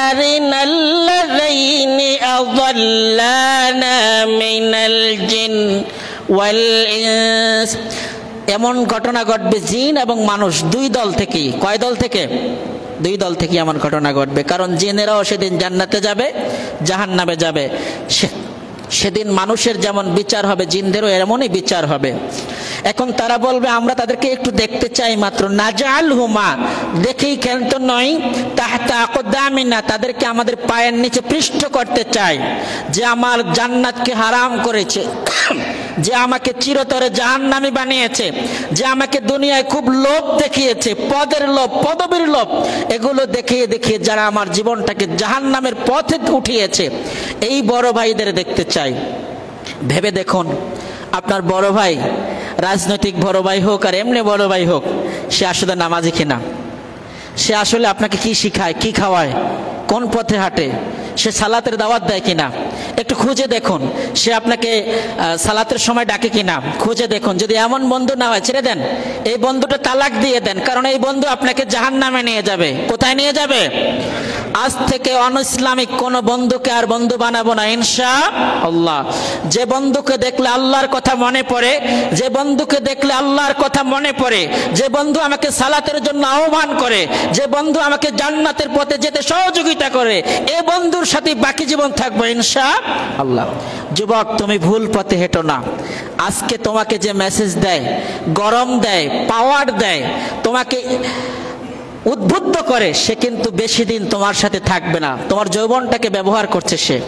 أرنا الذين أضلانا من الجن والإنس, এমন ঘটনা ঘটবে জিন এবং মানুষ দুই দল থেকে। কয় দল থেকে? দুই দল থেকে এমন ঘটনা ঘটবে, কারণ জিনেরাও সেদিন জান্নাতে যাবে, জাহান্নামে যাবে। সেদিন মানুষের যেমন বিচার হবে, জিনদেরও এমনই বিচার হবে। এখন তারা বলবে আমরা তাদেরকে একটু দেখতে চাই মাত্র, নাজআলহুমা, দেখেই কেন তো নয়, তাহতা আকদামিনা, তাদেরকে আমাদের পায়ের নিচে পৃষ্ঠ করতে চাই, যে আমার জান্নাতকে হারাম করেছে, যে আমাকে চিরতরে জাহান্নামী বানিয়েছে, যে আমাকে দুনিয়ায় খুব লোভ দেখিয়েছে, পদের লোভ, পদবীর লোভ, এগুলো দেখিয়ে দেখিয়ে যারা আমার জীবনটাকে জাহান্নামের পথে উঠিয়েছে, এই বড় ভাইদের দেখতে চাই। ভেবে দেখুন, আপনার বড় ভাই, রাজনৈতিক বড় ভাই হোক আর এমনি বড় ভাই হোক, সে আসলে নামাজি কিনা, সে আসলে আপনাকে কি শিখায়, কি খাওয়ায়, কোন পথে হাঁটে, সে সালাতের দাওয়াত দেয় কিনা, একটু খুঁজে দেখুন। সে আপনাকে সালাতের সময় ডাকে কিনা, খুঁজে দেখুন। যদি এমন বন্ধু না হয়, ছেড়ে দেন, এই বন্ধুটা তালাক দিয়ে দেন, কারণ এই বন্ধু আপনাকে জাহান্নামে নিয়ে যাবে। কোথায় নিয়ে যাবে? আজ থেকে অনইসলামিক কোন বন্ধুকে আর বন্ধু বানাবো না ইনশাআল্লাহ। যে বন্ধুকে দেখলে আল্লাহর কথা মনে পড়ে, যে বন্ধুকে দেখলে আল্লাহর কথা মনে পড়ে, যে বন্ধু আমাকে সালাতের জন্য আহ্বান করে, যে বন্ধু আমাকে জান্নাতের পথে যেতে সহযোগিতা করে, এই বন্ধুর সাথে বাকি জীবন থাকবো ইনশাআল্লাহ। যুবক, তুমি ভুল পথে হেঁটো না। আজকে তোমাকে যে মেসেজ দেয়, গরম দেয়, পাওয়ার দেয়, তোমাকে উদ্বুদ্ধ করে, সে কিন্তু বেশি দিন তোমার সাথে থাকবে না। তোমার যৌবনটাকে ব্যবহার করছে সে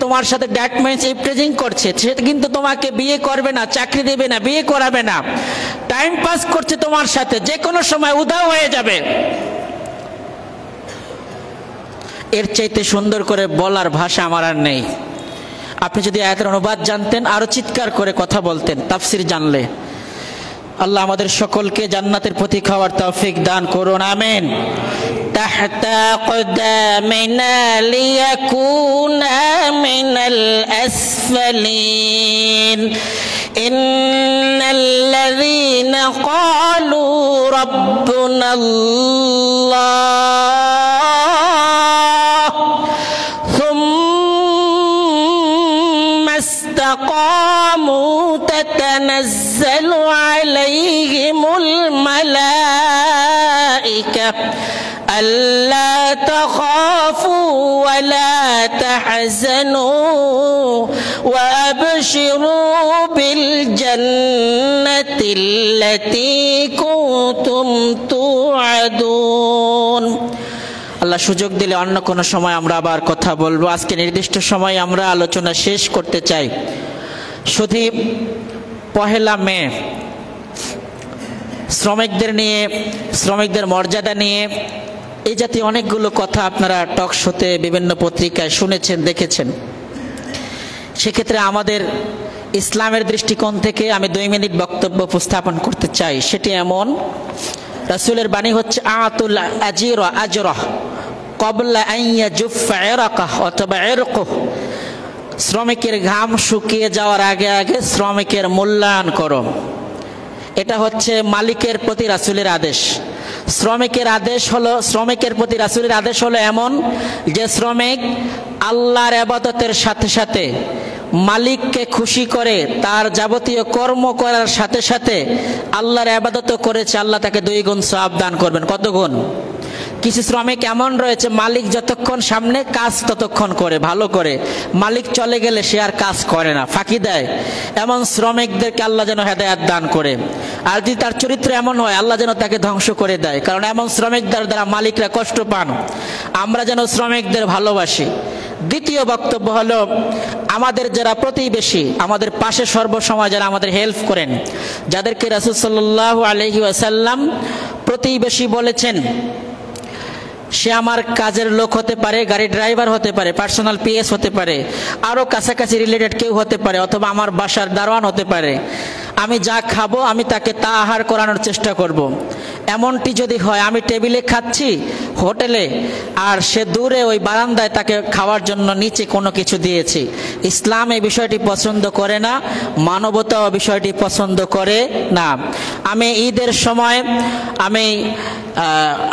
তোমার সাথে ড্যাট ম্যাচ ইপ্রেজিং করছে, সে কিন্তু তোমাকে বিয়ে করবে না, চাকরি দেবে না, বিয়ে করাবে না, টাইম পাস করছে তোমার সাথে, যে কোনো সময় উধাও হয়ে যাবে। এর চাইতে সুন্দর করে বলার ভাষা আমার আর নেই। আপনি যদি আয়াতের অনুবাদ জানতেন, আরো চিৎকার করে কথা বলতেন, তাফসির জানলে। আল্লাহ আমাদের সকলকে জান্নাতের পথিক হওয়ার তৌফিক দান করুন, আমিন। তাহতা কদামিনা লিয়াকুনা মিনাল আসফালিন ইন্নাল্লাযীনা ক্বালু রাব্বুনাল্লাহ থুম্মা ইসতাকামু তাতানাজ্জালু আলাইহিমুল মালাইকা আল্লা তাখাফু ওয়া লা তাহজানু ওয়া আবশিরু বিল জান্নাতিল্লাতী কুনতুম তুআদুন। আল্লাহ সুযোগ দিলে অন্য কোনো সময় আমরা আবার কথা বলবো। আজকে নির্দিষ্ট সময় আমরা আলোচনা শেষ করতে চাই। শুধু 1 মে শ্রমিকদের নিয়ে, শ্রমিকদের মর্যাদা নিয়ে এই জাতীয় অনেকগুলো কথা আপনারা টক শোতে, বিভিন্ন পত্রিকায় শুনেছেন, দেখেছেন। সেক্ষেত্রে আমাদের ইসলামের দৃষ্টিকোণ থেকে আমি 2 মিনিট বক্তব্য উপস্থাপন করতে চাই। সেটি এমন, রাসূলের বাণী হচ্ছে আতুল আজির আজরাহ ক্বাবলা আন ইয়াজুফা ইরাকাহ অথবা ইরকুহ, শ্রমিকের ঘাম শুকিয়ে যাওয়ার আগে আগে শ্রমিকের মূল্যায়ন করো। এটা হচ্ছে মালিকের প্রতি রাসূলের আদেশ। শ্রমিকের আদেশ হলো, শ্রমিকের প্রতি রাসূলের আদেশ হলো এমন যে শ্রমিক আল্লাহর ইবাদতের সাথে সাথে মালিককে খুশি করে তার যাবতীয় কর্ম করার সাথে সাথে আল্লাহর ইবাদতও করেছে, আল্লাহ তাকে 2 গুণ সওয়াব দান করবেন। কত গুণ? কিছু শ্রমিক এমন রয়েছে, মালিক যতক্ষণ সামনে কাজ ততক্ষণ করে, ভালো করে, মালিক চলে গেলে সে আর কাজ করে না, ফাঁকি দেয়। এমন শ্রমিকদেরকে আল্লাহ যেন হেদায়েত দান করে। আর যদি তার চরিত্র এমন হয়, আল্লাহ যেন তাকে ধ্বংস করে দেয়, কারণ এমন শ্রমিকদের দ্বারা মালিকরা কষ্ট পান। আমরা যেন শ্রমিকদের ভালোবাসি। দ্বিতীয় বক্তব্য হলো, আমাদের যারা প্রতিবেশী, আমাদের পাশে সর্বসময় যারা আমাদের হেল্প করেন, যাদেরকে রাসূল সাল্লাল্লাহু আলাইহি ওয়াসাল্লাম প্রতিবেশী বলেছেন, সে আমার কাজের লোক হতে পারে, গাড়ি ড্রাইভার হতে পারে, পার্সোনাল পিএস হতে পারে, আরও কাছাকাছি রিলেটেড কেউ হতে পারে, অথবা আমার বাসার দারোয়ান হতে পারে। আমি যা খাবো আমি তাকে তা আহার করানোর চেষ্টা করব। এমনটি যদি হয়, আমি টেবিলে খাচ্ছি হোটেলে আর সে দূরে ওই বারান্দায় তাকে খাওয়ার জন্য নিচে কোনো কিছু দিয়েছি, ইসলাম এই বিষয়টি পছন্দ করে না, মানবতাও বিষয়টি পছন্দ করে না। আমি ঈদের সময় আমি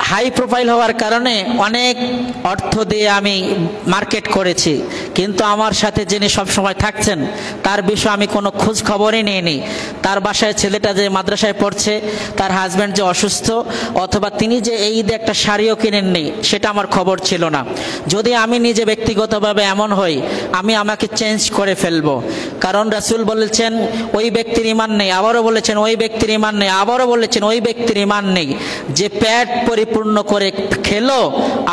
হাই প্রোফাইল হওয়ার কারণে অনেক অর্থ দিয়ে আমি মার্কেট করেছি, কিন্তু আমার সাথে যিনি সবসময় থাকছেন তার বিষয়ে আমি কোনো খোঁজ খবরই নিইনি। তার বাসায় ছেলেটা যে মাদ্রাসায় পড়ছে, তার হাজব্যান্ড যে অসুস্থ, অথবা তিনি যে এই ঈদে একটা শাড়িও কিনেননি, সেটা আমার খবর ছিল না। যদি আমি নিজে ব্যক্তিগতভাবে এমন হই, আমি আমাকে চেঞ্জ করে ফেলবো, কারণ রাসূল বলেছেন ওই ব্যক্তির ঈমান নেই, আবারও বলেছেন ওই ব্যক্তির ঈমান নেই, আবারও বলেছেন ওই ব্যক্তির ঈমান নেই যে পেট পরিপূর্ণ করে খেলো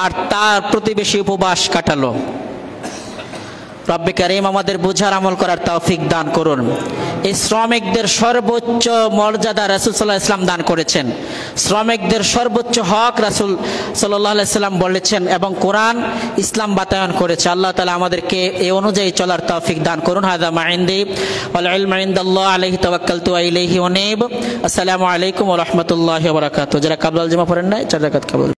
আর তার প্রতিবেশী উপবাস কাটালো। রব্বে কারীম আমাদের বুঝার আমল করার তৌফিক দান করুন। এই শ্রমিকদের সর্বোচ্চ মর্যাদা রাসূল সাল্লাল্লাহু আলাইহি ওয়াসাল্লাম দান করেছেন, শ্রমিকদের সর্বোচ্চ হক রাসূল সাল্লাল্লাহু আলাইহি ওয়াসাল্লাম বলেছেন, এবং কোরআন ইসলাম বাতায়ন করেছে। আল্লাহ তাআলা আমাদেরকে এই অনুযায়ী চলার তৌফিক দান করুন। হাযা মা ইনদি ওয়াল ইলমু ইনদাল্লাহ আলাইহি তাওয়াক্কালতু ওয়া ইলাইহি উনীব। আসসালামু আলাইকুম ওয়া রাহমাতুল্লাহি ওয়া বারাকাতুহু। যারা কাবলাল জমা পড়েন নাই, 4 রাকাত কাবল।